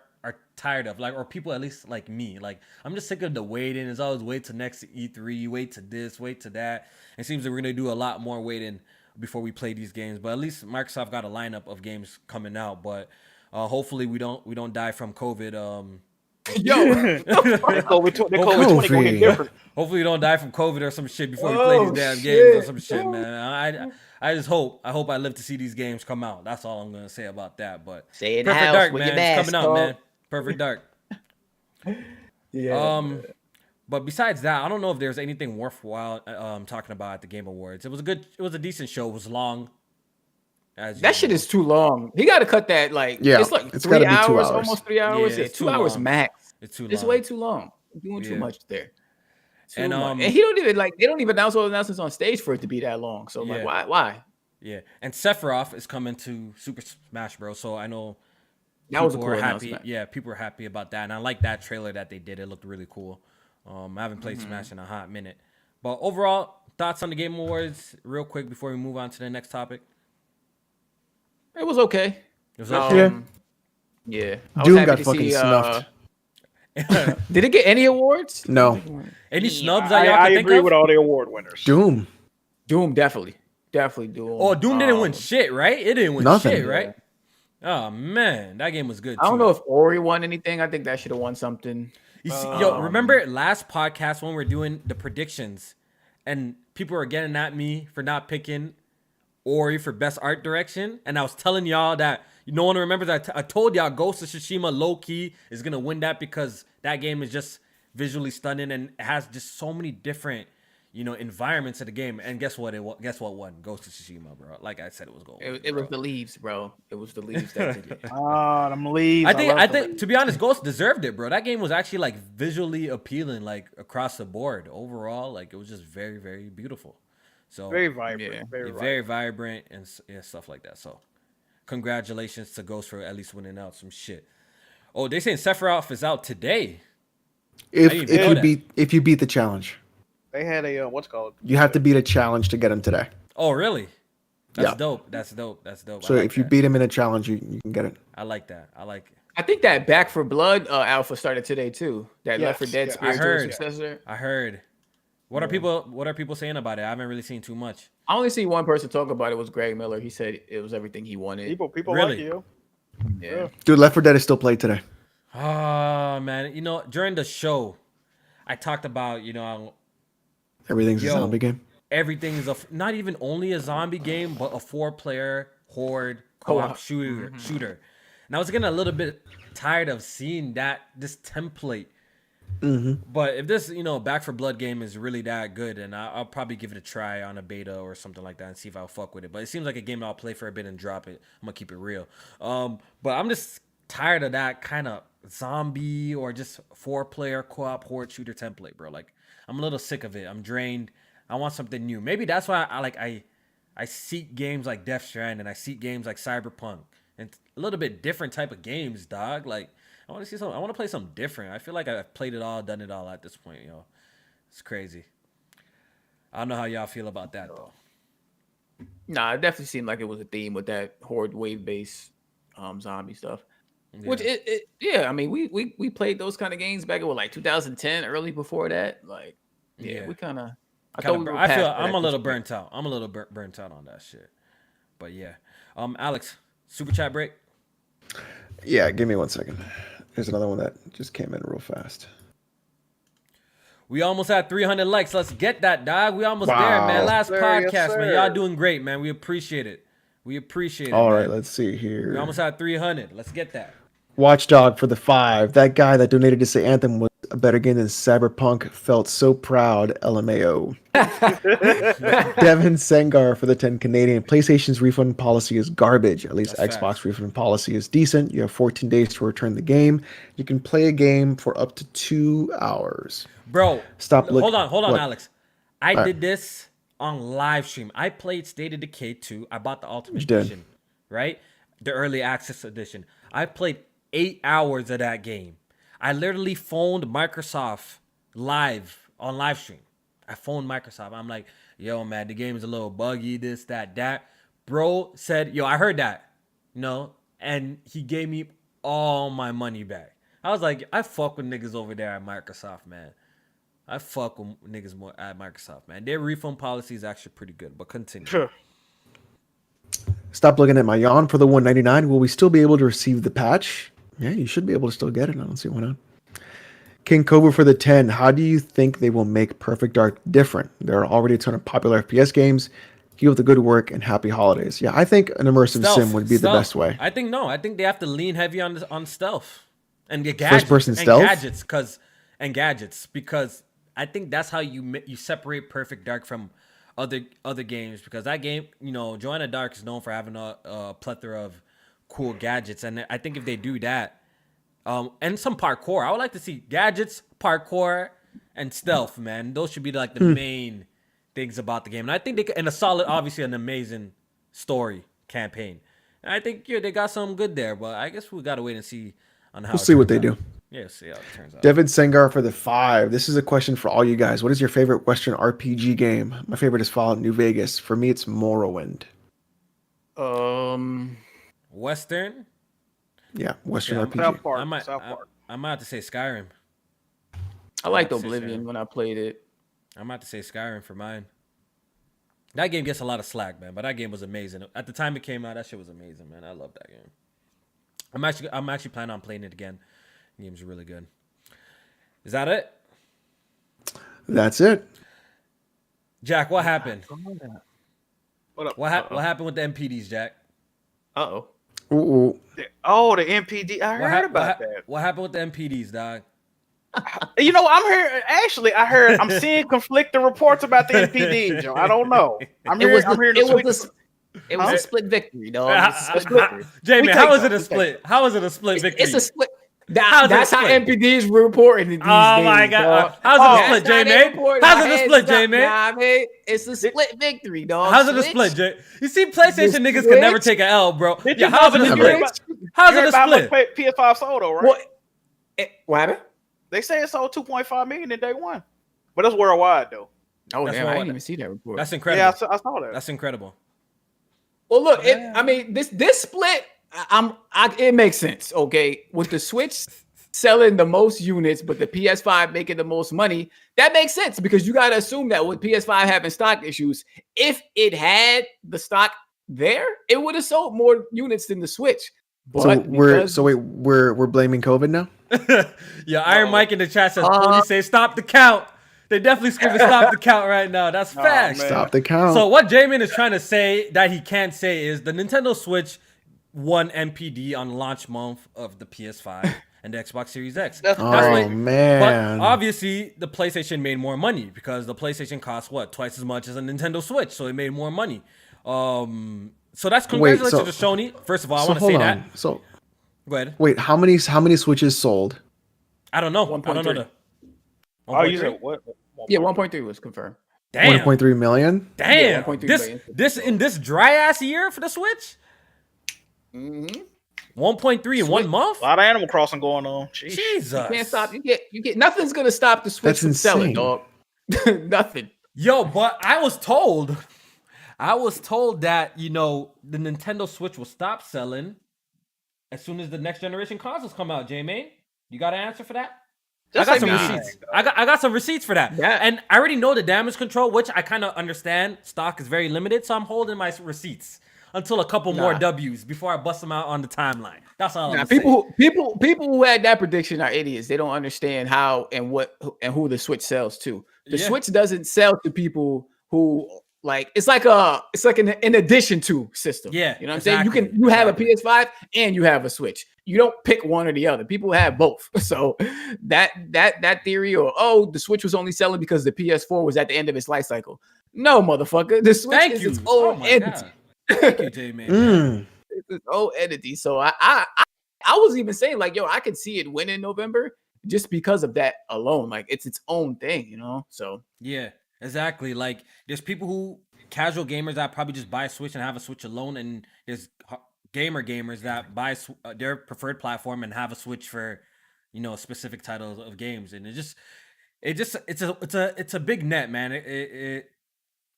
tired of, or people at least like me. Like I'm just sick of the waiting. It's always wait to next E3, wait to this, wait to that. It seems that we're gonna do a lot more waiting before we play these games. But at least Microsoft got a lineup of games coming out. But hopefully we don't die from COVID. COVID 20 gonna hit different. Hopefully you don't die from COVID or some shit before we play these damn games or some shit, man. I just hope I live to see these games come out. That's all I'm gonna say about that. But Say it Perfect now Dark, with man, your it's mask, coming out, dog. man. Perfect Dark. Yeah. But besides that, I don't know if there's anything worthwhile talking about at the Game Awards. It was a decent show. It was long. That shit is too long. He got to cut that. It's like it's 3 gotta be 2 hours, hours. almost 3 hours. Yeah, It's it's 2 too hours long. max. It's too long. It's way too long. You're doing too Yeah. much there. Too And, much. um, And he don't even they don't even announce all the announcements on stage for it to be that long. So Yeah. why? Yeah, and Sephiroth is coming to Super Smash Bros. So I know That was a people cool were happy. announcement. Yeah, people were happy about that, and I like that trailer that they did. It looked really cool. I haven't played Smash in a hot minute, but overall thoughts on the Game Awards, real quick before we move on to the next topic. It was okay. It was okay. Yeah. I was Doom happy got to fucking see, snuffed. Did it get any awards? No. Any snubs that y'all I can think agree of? with all the award winners. Doom. Doom definitely Doom. Oh, Doom didn't win shit, right? It didn't win Nothing. shit, right? Oh man, that game was good. I don't too. know if Ori won anything. I think that should have won something. You see, remember last podcast when we were doing the predictions, and people were getting at me for not picking Ori for best art direction, and I was telling y'all that no one remembers. I told y'all Ghost of Tsushima low key is gonna win that because that game is just visually stunning and it has just so many different environments of the game. And guess what? Guess what won? Ghost of Tsushima, bro. Like I said, it was gold. It was the leaves, bro. It was the leaves that did it. Them leaves. I think to be honest, Ghost deserved it, bro. That game was actually like visually appealing, like across the board. Overall, like it was just very, very beautiful. So very vibrant. Yeah. Very vibrant and stuff like that. So congratulations to Ghost for at least winning out some shit. Oh, they saying Sephiroth is out today. If you beat the challenge, They had a what's called. you have to beat a challenge to get him today. Oh, really? That's Yeah. dope. That's dope. So if you beat him in a challenge, you can get it. I like that. I like it. I think that Back for Blood alpha started today too. That Left 4 Dead yeah, I spiritual heard. successor. I heard. What are people saying about it? I haven't really seen too much. I only see one person talk about it. Was Greg Miller. He said it was everything he wanted. People Really? like you. Yeah. Dude, Left 4 Dead is still played today. Oh man, during the show, I talked about Everything's a Yo. zombie game. everything is not even only a zombie game, but a 4-player horde co-op Co-op. shooter. And I was getting a little bit tired of seeing this template. But if this Back for Blood game is really that good, and I'll probably give it a try on a beta or something like that and see if I'll fuck with it. But it seems like a game I'll play for a bit and drop it. I'm gonna keep it real. But I'm just tired of that kind of zombie or just 4-player co-op horde shooter template, bro. Like I'm a little sick of it. I'm drained. I want something new. Maybe that's why I seek games like Death Stranding. I seek games like Cyberpunk and a little bit different type of games, dog. Like I want to see something. I want to play something different. I feel like I've played it all, done it all at this point. It's crazy. I don't know how y'all feel about that though. Nah, it definitely seemed like it was a theme with that horde wave based zombie stuff. Yeah. Which I mean we played those kind of games back in like 2010, early before that. Like Yeah. we kind of I feel I'm a little burnt out. I'm a little burnt out on that shit. But yeah, Alex, super chat break. Yeah, give me 1 second. There's another one that just came in real fast. We almost had 300 likes. Let's get that, dog. We almost there, Wow. man. Last Yes, sir. podcast, Yes, man. sir. Y'all doing great, man. We appreciate it. We appreciate it. All man. right, let's see here. We almost had 300. Let's get that. Watchdog for the 5. That guy that donated to say Anthem was a better game than Cyberpunk. Felt so proud. LMAO. Devin Sengar for the 10 Canadian. PlayStation's refund policy is garbage. At least That's Xbox facts. refund policy is decent. You have 14 days to return the game. You can play a game for up to 2 hours. Bro, Stop. hold on, What? Alex. I All did this on live stream. I played State of Decay 2. I bought the Ultimate You did. Edition, right? The Early Access Edition. I played 8 hours of that game. I literally phoned Microsoft live on live stream. I phoned Microsoft. I'm like, yo, man, the game is a little buggy, this, that. Bro said, yo, I heard that. And he gave me all my money back. I was like, I fuck with niggas over there at Microsoft, man. I fuck with niggas more at Microsoft, man. Their refund policy is actually pretty good, but continue. Sure. Stop looking at my yawn for the 199. Will we still be able to receive the patch? Yeah, you should be able to still get it. I don't see why not. King Cobra for the 10. How do you think they will make Perfect Dark different? There are already a ton of popular FPS games. Keep up the good work and happy holidays. Yeah, I think an immersive sim would be the best way. I think they have to lean heavy on stealth and the gadgets. First-person stealth? Gadgets because I think that's how you separate Perfect Dark from other games, because that game, Joanna Dark is known for having a plethora of cool gadgets, and I think if they do that, and some parkour, I would like to see gadgets, parkour, and stealth. Man, those should be like the main things about the game, and I think and a solid, obviously an amazing story campaign. And I think they got something good there, but I guess we gotta wait and see on how. We'll see what they do. Yeah, see how it turns out. David Sengar for the 5. This is a question for all you guys. What is your favorite Western RPG game? My favorite is Fallout New Vegas. For me, it's Morrowind. Western. Yeah, Western RPG. South Park. I might have to say Skyrim. I liked Oblivion when I played it. I'm about to say Skyrim for mine. That game gets a lot of slack, man, but that game was amazing. At the time it came out, that shit was amazing, man. I love that game. I'm actually planning on playing it again. The game's really good. Is that it? That's it. Jack, what happened? What up? What happened with the MPDs, Jack? Uh-oh. Ooh. Oh, the MPD. I heard about that. What happened with the MPDs, dog? I'm here. Actually, I'm seeing conflicting reports about the MPD, Joe. I don't know. I'm hearing It was a split victory, dog. Jamie, how was it a split? How was it a split victory? It's a split. That's how MPDs were reporting these days. Oh my god! How's it a split, Jamie? How's it a split, Jamie? Nah, man, it's a split victory, dog. How's it a split, Jay? You see, PlayStation niggas can never take an L, bro. Yeah, how's it a split? How's it a split? PS5 sold, though, right? What happened? They say it sold 2.5 million in day one, but it's worldwide though. Oh, That's damn! I what- didn't even see that report. That's incredible. Yeah, I saw that. That's incredible. Well, look, this split, it makes sense. Okay, with the Switch selling the most units, but the PS5 making the most money, that makes sense because you got to assume that with PS5 having stock issues, if it had the stock there, it would have sold more units than the Switch. But we're blaming COVID now. Yeah, Iron Mike in the chat says, "Police say stop the count." They definitely screaming stop the count right now. That's facts. Stop the count. So what Jamin is trying to say that he can't say is the Nintendo Switch won MPD on launch month of the PS5 and the Xbox Series X. Man. But obviously the PlayStation made more money because the PlayStation costs twice as much as a Nintendo Switch, so it made more money. So that's congratulations to Sony. First of all, I want to say that. So go ahead. Wait, how many Switches sold? I don't know. 1.3. I don't know. Oh, you said what? Yeah, 1.3 was confirmed. Damn. 1.3 million. Damn. Yeah, 1.3 million. This in this dry ass year for the Switch. 1.3 in 1 month. A lot of Animal Crossing going on. Jeez. Jesus. You can't stop. You get nothing's gonna stop the Switch from selling, dog. Nothing. Yo, but I was told that the Nintendo Switch will stop selling as soon as the next generation consoles come out. J-Man, you got an answer for that? I got some receipts. I got some receipts for that. Yeah. And I already know the damage control, which I kind of understand. Stock is very limited, so I'm holding my receipts until a couple more W's before I bust them out on the timeline. That's all. I'm people who had that prediction are idiots. They don't understand how and what and who the Switch sells to. The Switch doesn't sell to people who like it's like an addition to system. Yeah, you know what exactly, I'm saying. You have a exactly. PS5 and you have a Switch. You don't pick one or the other. People have both. So that theory, or the Switch was only selling because the PS4 was at the end of its life cycle. No, motherfucker. The Switch Thank is you. its Oh own my entity. god. Thank you, J-Man. Man. It's its own entity. So I was even saying like, yo, I could see it win in November just because of that alone. Like it's its own thing, you know. So Yeah, exactly. Like there's people who casual gamers that probably just buy a Switch and have a Switch alone, and there's gamers that buy their preferred platform and have a Switch for, specific titles of games, and it's a big net, man. It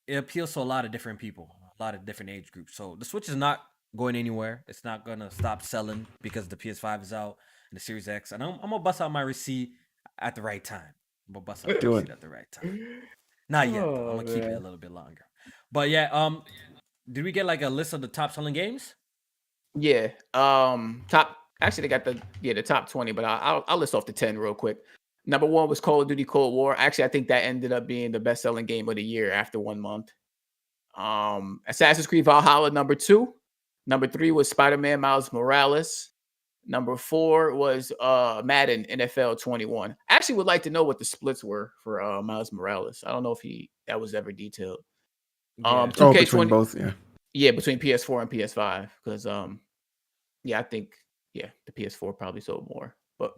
appeals to a lot of different people, a lot of different age groups. So the Switch is not going anywhere. It's not gonna stop selling because the PS5 is out and the Series X, and I'm gonna bust out my receipt at the right time. I'm gonna bust out the receipt at the right time. Not yet, though. I'm gonna keep it a little bit longer. But yeah, did we get like a list of the top selling games? yeah, top. Actually, they got the top 20, but I'll list off the 10 real quick. Number 1 was Call of Duty Cold War. Actually, I think that ended up being the best selling game of the year after 1 month. Assassin's Creed Valhalla, number 2. Number 3 was Spider-Man Miles Morales. Number 4 was Madden NFL 21. I actually would like to know what the splits were for Miles Morales. I don't know if that was ever detailed. 2K20, between both, yeah. Yeah, between PS4 and PS5. Because I think the PS4 probably sold more. But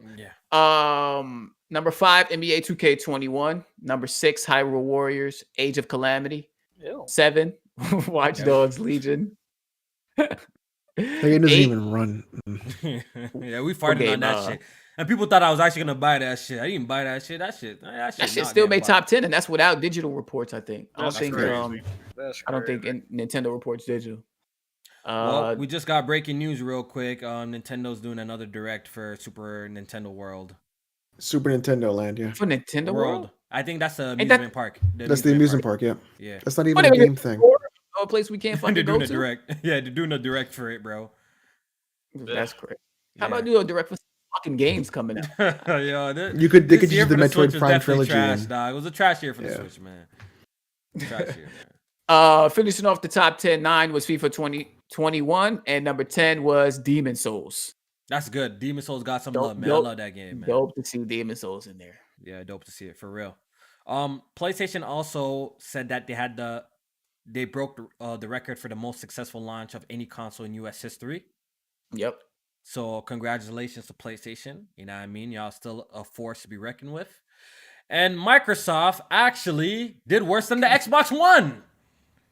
number 5, NBA 2K21. Number 6, Hyrule Warriors, Age of Calamity. Ew. 7, Watch Dogs Legion. It doesn't 8, even run. Yeah, we farted on that shit. And people thought I was actually gonna buy that shit. I didn't buy that shit. That shit still made top 10, and that's without digital reports. I think. I don't think. I don't think Nintendo reports digital. Well, we just got breaking news real quick. Nintendo's doing another direct for Super Nintendo World. Super Nintendo Land, yeah. For Nintendo World? I think that's the amusement park. That's the amusement park, yeah. Yeah. That's not even a game thing. A place we can't fucking they're doing go a to. direct. Yeah, they're doing a direct for it, bro. That's great. How about do a direct for fucking games coming out? Yeah, they could just use the Metroid Prime trilogy. Trash, dog. It was a trash year for the Switch, man. Trash year, man. Finishing off the top 10, 9 was FIFA 2021, and number 10 was Demon Souls. That's good. Demon Souls got some love, man. I love that game, man. Dope to see Demon Souls in there. Yeah, dope to see it for real. PlayStation also said that they broke the record for the most successful launch of any console in U.S. history. Yep. So congratulations to PlayStation. You know what I mean? Y'all still a force to be reckoned with. And Microsoft actually did worse than the Xbox One.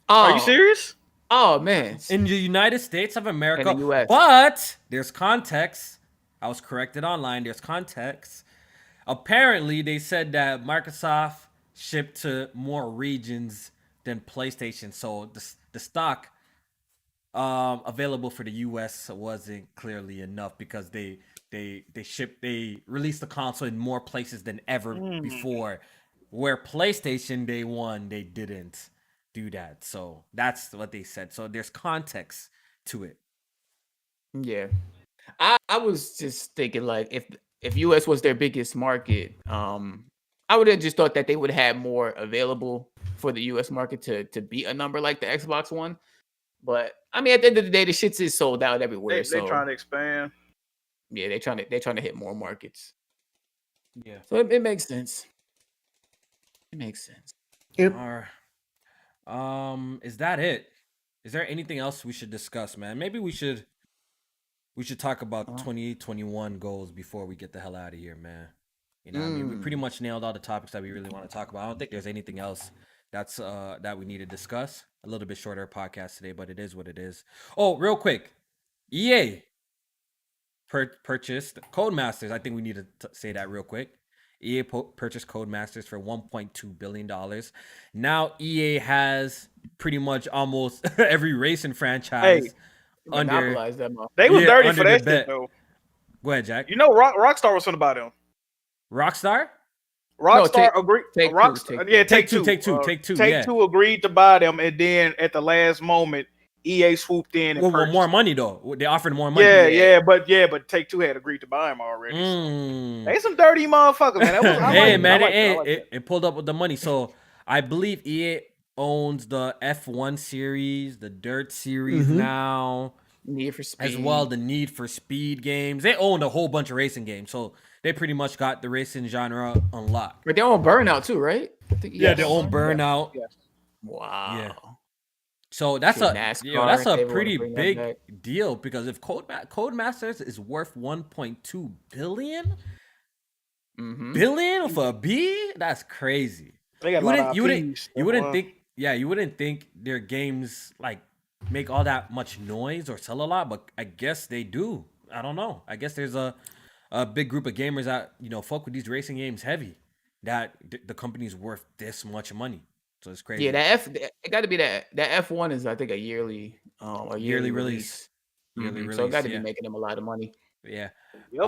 Are you serious? Oh, man. In the United States of America. In the US. But there's context. I was corrected online. There's context. Apparently, they said that Microsoft shipped to more regions than PlayStation. So the stock available for the US wasn't clearly enough because they released the console in more places than ever before. Where PlayStation day one, they didn't do that. So that's what they said. So there's context to it. Yeah. I was just thinking like if US was their biggest market, I would have just thought that they would have more available for the US market to beat a number like the Xbox One. But I mean, at the end of the day, the shit is sold out everywhere. They're trying to expand. Yeah, they're trying to hit more markets. Yeah. So it makes sense. It makes sense. Yep. Is that it? Is there anything else we should discuss, man? Maybe we should talk about 2021 goals before we get the hell out of here, man. You know what I mean? We pretty much nailed all the topics that we really want to talk about. I don't think there's anything else that's that we need to discuss. A little bit shorter podcast today, but it is what it is. Oh, real quick. EA purchased Codemasters. I think we need to say that real quick. EA purchased Codemasters for $1.2 billion. Now EA has pretty much almost every racing franchise under. They was dirty for that shit, though. Go ahead, Jack. You know, Rockstar was something about them. Rockstar? Rockstar agreed. Take Two. Take Two agreed to buy them, and then at the last moment, EA swooped in and purchased. More money though. They offered more money. But Take Two had agreed to buy him already. So. They some dirty motherfuckers, man. It pulled up with the money. So I believe EA owns the F1 series, the Dirt series now, Need for Speed. as well the Need for Speed games. They owned a whole bunch of racing games, so they pretty much got the racing genre unlocked. But they own Burnout too, right? I think Yeah, they own Burnout. Yeah. Wow. Yeah. So that's Shit, a NASCAR, that's if they a wanna pretty bring that big back. deal, because if Codemasters is worth 1.2 billion billion for a B, that's crazy. They got You a lot wouldn't of you wouldn't IPs. you wouldn't think you wouldn't think their games like make all that much noise or sell a lot, but I guess they do. I don't know. I guess there's a big group of gamers that fuck with these racing games heavy, that the company's worth this much money. So it's crazy. Yeah, it got to be that F1 is I think a yearly Yearly release. Yearly So it release, got to yeah. be making them a lot of money. Yeah. Yep.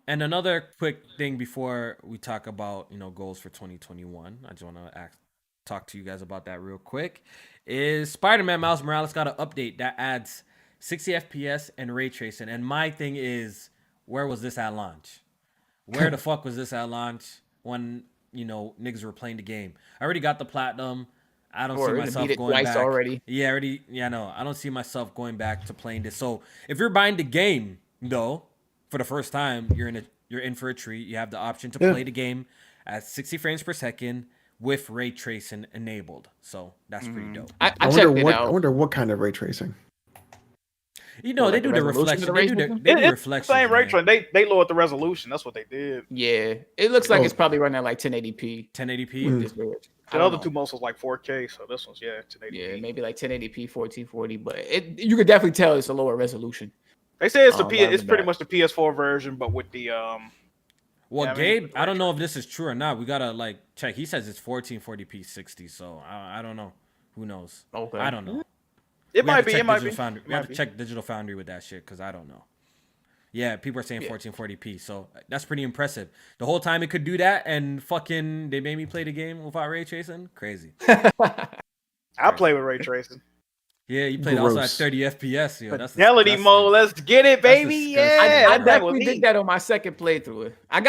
And another quick thing before we talk about goals for 2021, I just want to talk to you guys about that real quick. Is Spider-Man Miles Morales got an update that adds 60 FPS and ray tracing? And my thing is, where was this at launch? Where the fuck was this at launch when niggas were playing the game? I already got the platinum. I don't see myself going twice back already. Yeah, no, I don't see myself going back to playing this. So if you're buying the game though, for the first time, you're in for a treat. You have the option to play the game at 60 frames per second with ray tracing enabled. So that's pretty dope. I checked it I out. wonder what kind of ray tracing. They like do the the resolution of reflection. the They do ray the, tracing? they do It's reflections. the same ray man. tracing. They lowered the resolution. That's what they did. Yeah, it looks like Oh. it's probably running at like 1080p. 1080p. This bridge. The other two most was like 4K, so this one's 1080p. Yeah, maybe like 1080p, 1440, but you could definitely tell it's a lower resolution. They say it's rather it's than pretty that. much the PS4 version, but with the Well, Yeah, I mean, Gabe, I don't know if this is true or not. We gotta check. He says it's 1440p 60, so I don't know. Who knows? Okay. I don't know. it We have might to be. check It might be. Digital Foundry. We Might have to be. check Digital Foundry with that shit because I don't know. Yeah, people are saying 1440p, so that's pretty impressive. The whole time it could do that, and fucking they made me play the game without ray tracing. Crazy. I play with ray tracing. Yeah, you played also at Gross. 30 FPS. Yo, that's Fidelity disgusting. mode. Let's get it, baby. disgusting. Yeah, I play with definitely me. did that on my second playthrough. I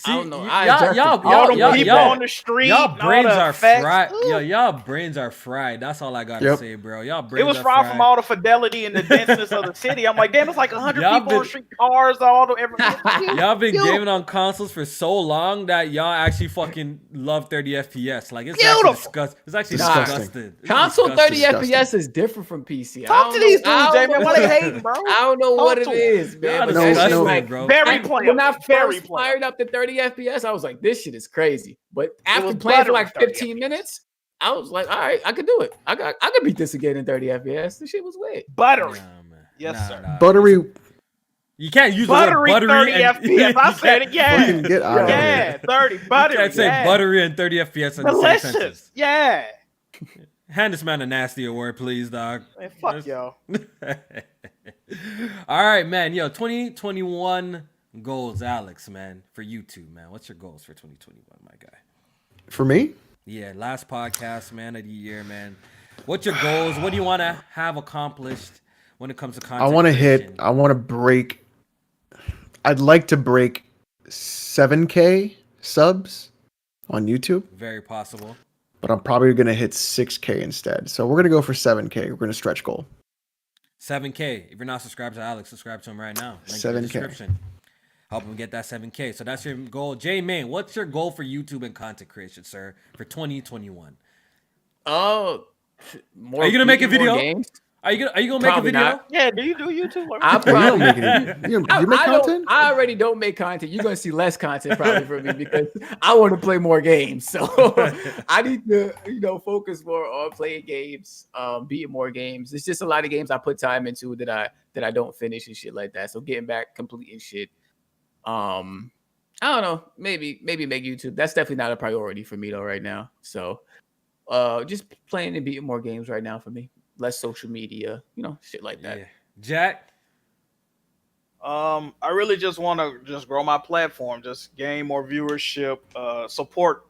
don't know. All them people on the street. Y'all brains all the are effects. fried. Ooh. Yo, y'all brains are fried. That's all I gotta Yep. say, bro. Y'all brains It was are fried fried. from all the fidelity and the denseness of the city. I'm like, damn, it's like 100 Y'all people on been- the street, cars, all the Y'all been gaming on consoles for so long that y'all actually fucking love 30 FPS. Like it's actually Beautiful. disgusting. It's actually Disgusting. disgusting. It's Console 30 disgusting. FPS is different from PC. Talk to these dudes, J man. Why they hating, bro? I don't know what it Talk to is, Y'all man. But No, that no. shit, like, bro. Very playable. when I Very first playable. fired up to 30 FPS, I was like, this shit is crazy. But after was playing for buttery like 30 15 FPS. minutes, I was like, all right, I could do it. I could beat this again in 30 FPS. This shit was lit. Buttery. Nah, man. Yes, sir. Buttery. You can't use Buttery the word 30 buttery. FPS. I said it. Yeah. Fucking get out of Yeah. here. 30. You Buttery. can't say yeah. buttery and 30 FPS in the same Delicious. sentence. Yeah. Hand this man a nasty award, please, dog. Man, fuck y'all. All right, man. Yo, 2021 goals, Alex, man, for you two, man. What's your goals for 2021, my guy? For me, Yeah, last podcast, man, of the year, man. What's your goals? What do you want to have accomplished when it comes to content? I want to creation? I want to break. I'd like to break 7K subs on YouTube, Very possible. but I'm probably going to hit 6K instead. So we're going to go for 7K. We're going to stretch goal. 7K. If you're not subscribed to Alex, subscribe to him right now. Link in the 7K. description. Help him get that 7K. So that's your goal. J Man, what's your goal for YouTube and content creation, sir, for 2021? Oh, Are you gonna make a video? Games? Are you gonna make a Probably video? not. Yeah, do you do YouTube? Like, I You don't probably make any, you make I content? I already don't make content. You're gonna see less content probably from me because I want to play more games. So I need to, focus more on playing games, beating more games. It's just a lot of games I put time into that I don't finish and shit like that. So getting back, completing shit. I don't know. Maybe make YouTube. That's definitely not a priority for me though right now. So just playing and beating more games right now for me. Less social media, shit like that. Yeah. Jack. I really just want to just grow my platform, just gain more viewership, support,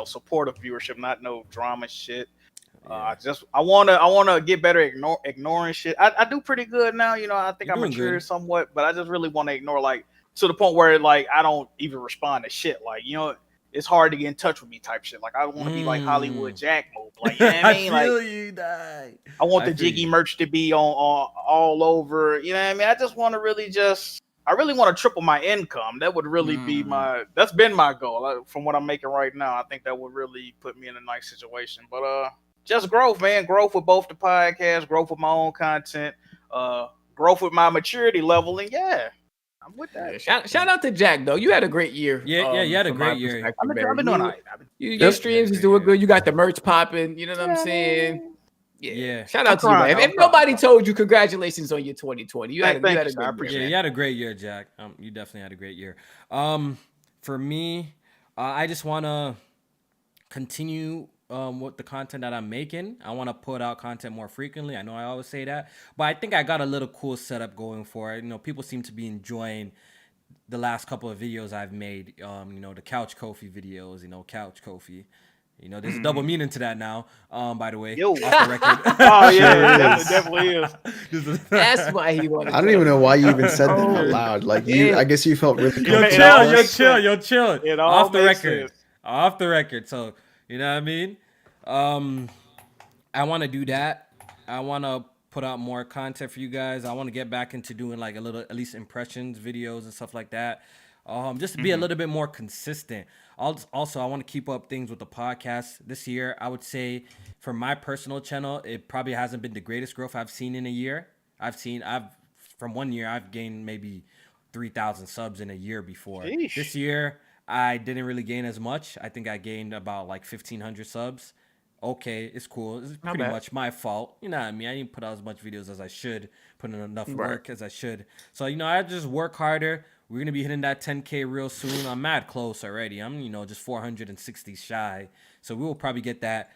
supportive viewership, not no drama shit. I wanna get better at ignoring shit. I do pretty good now, I think You're I doing matured good. somewhat, but I just really want to ignore, like, to the point where, like, I don't even respond to shit. Like, it's hard to get in touch with me type shit. Like, I want to be like Hollywood Jack mode. Like, you know what I mean? I feel Like, you, die. I want I the feel Jiggy you. merch to be on all over. You know what I mean? I just want to I really want to triple my income. That would really be that's been my goal. From what I'm making right now, I think that would really put me in a nice situation. But just growth, man. Growth with both the podcasts, growth with my own content, growth with my maturity level, and yeah, I'm with that. Yeah, shout out to Jack though. You had a great year. Yeah, you had a from my great year. perspective, I've Barry. been doing all right. Your streams is doing good. You got the merch popping. You know what I'm Yeah, saying? man. Yeah. Yeah. Shout I'm out to you, crying, man. though. If nobody told you, congratulations on your 2020. You had a Thank you, good sir. I year. appreciate Yeah, it. you had a great year, Jack. You definitely had a great year. For me, I just want to continue with the content that I'm making. I want to put out content more frequently. I know I always say that, but I think I got a little cool setup going for it. You know, people seem to be enjoying the last couple of videos I've made. The couch Kofi videos. Couch Kofi. There's a double meaning to that now. By the way, Yo. off the record. Oh yeah, Sure it definitely is. That's why he wanted. I don't even know why you even said that out loud. Like I guess you felt really Yo, comfortable. chill. It all Off the makes record. sense. Off the record. So, you know what I mean? I want to do that. I want to put out more content for you guys. I want to get back into doing like a little, at least impressions, videos and stuff like that. Just to be a little bit more consistent. Also, I want to keep up things with the podcast this year. I would say for my personal channel, it probably hasn't been the greatest growth I've seen in a year. From 1 year, I've gained maybe 3,000 subs in a year before. Sheesh. This year, I didn't really gain as much. I think I gained about like 1,500 subs. Okay, it's cool. It's pretty bad. much my fault. You know what I mean? I didn't put out as much videos as I should, put in enough work as I should. So, I just work harder. We're going to be hitting that 10K real soon. I'm mad close already. I'm, just 460 shy. So we will probably get that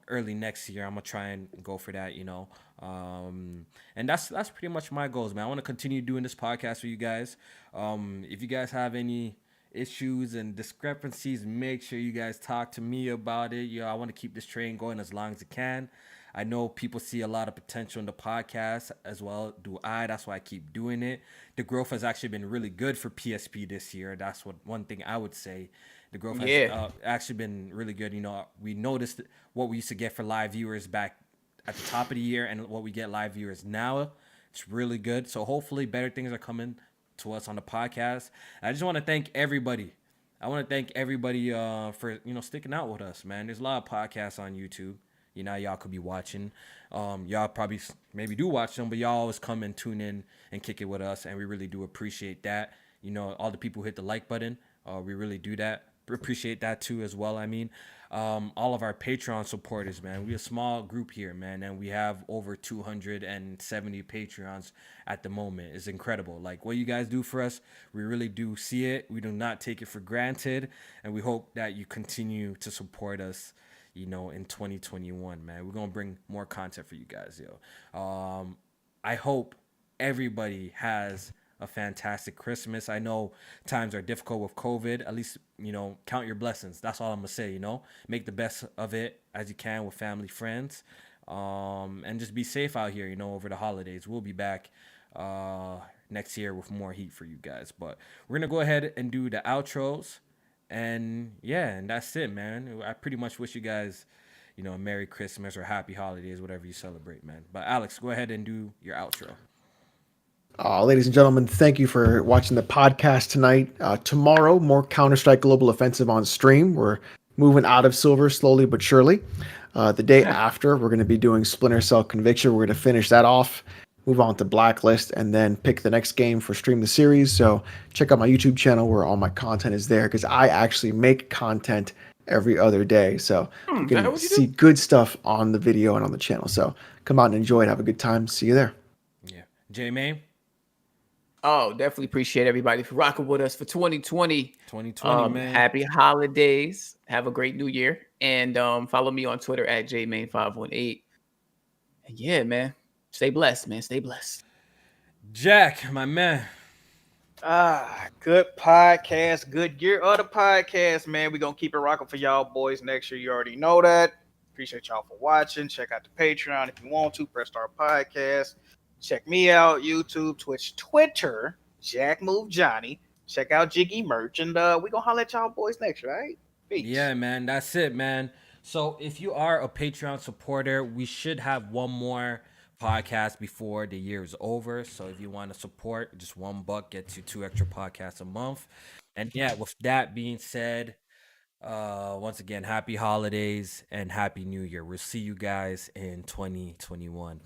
early next year. I'm going to try and go for that, and that's pretty much my goals, man. I want to continue doing this podcast for you guys. If you guys have any issues and discrepancies, make sure you guys talk to me about it. I want to keep this train going as long as it can. I know people see a lot of potential in the podcast, as well do I. That's why I keep doing it. The growth has actually been really good for PSP this year. That's one thing I would say. The growth has actually been really good. We noticed what we used to get for live viewers back at the top of the year and what we get live viewers now. It's really good. So hopefully better things are coming to us on the podcast. I just want to thank everybody. I want to thank everybody for sticking out with us, man. There's a lot of podcasts on YouTube. Y'all could be watching. Y'all probably maybe do watch them, but y'all always come and tune in and kick it with us, and we really do appreciate that. All the people who hit the like button, we really do that. Appreciate that too as well. I mean, all of our Patreon supporters, man. We're a small group here, man, and we have over 270 Patreons at the moment. It's incredible. Like what you guys do for us, we really do see it. We do not take it for granted, and we hope that you continue to support us. In 2021, man, we're gonna bring more content for you guys, yo. I hope everybody has a fantastic Christmas. I know times are difficult with COVID. At least, count your blessings. That's all I'm gonna say, Make the best of it as you can with family, friends. And just be safe out here, over the holidays. We'll be back next year with more heat for you guys. But we're gonna go ahead and do the outros. And that's it, man. I pretty much wish you guys, a Merry Christmas or Happy Holidays, whatever you celebrate, man. But Alex, go ahead and do your outro. Ladies and gentlemen, thank you for watching the podcast tonight. Tomorrow, more Counter-Strike Global Offensive on stream. We're moving out of silver slowly but surely. The day after, we're going to be doing Splinter Cell Conviction. We're going to finish that off, move on to Blacklist, and then pick the next game for Stream the Series. So check out my YouTube channel where all my content is there, because I actually make content every other day. So you can see good stuff on the video and on the channel. So come out and enjoy it. Have a good time. See you there. Yeah. J-May? Oh, definitely appreciate everybody for rocking with us for 2020. 2020, man. Happy holidays. Have a great new year. And follow me on Twitter at jmain518. And yeah, man. Stay blessed, man. Stay blessed. Jack, my man. Good podcast, good year of the podcast, man. We're gonna keep it rocking for y'all boys next year. You already know that. Appreciate y'all for watching. Check out the Patreon if you want to. Press Start Podcast. Check me out, YouTube, Twitch, Twitter, Jack Move Johnny. Check out Jiggy Merch, and we gonna holler at y'all boys next year, right? Peace. Yeah, man. That's it, man. So if you are a Patreon supporter, we should have one more podcast before the year is over. So if you want to support, just $1 gets you 2 extra podcasts a month. And yeah, with that being said, once again, happy holidays and happy new year. We'll see you guys in 2021.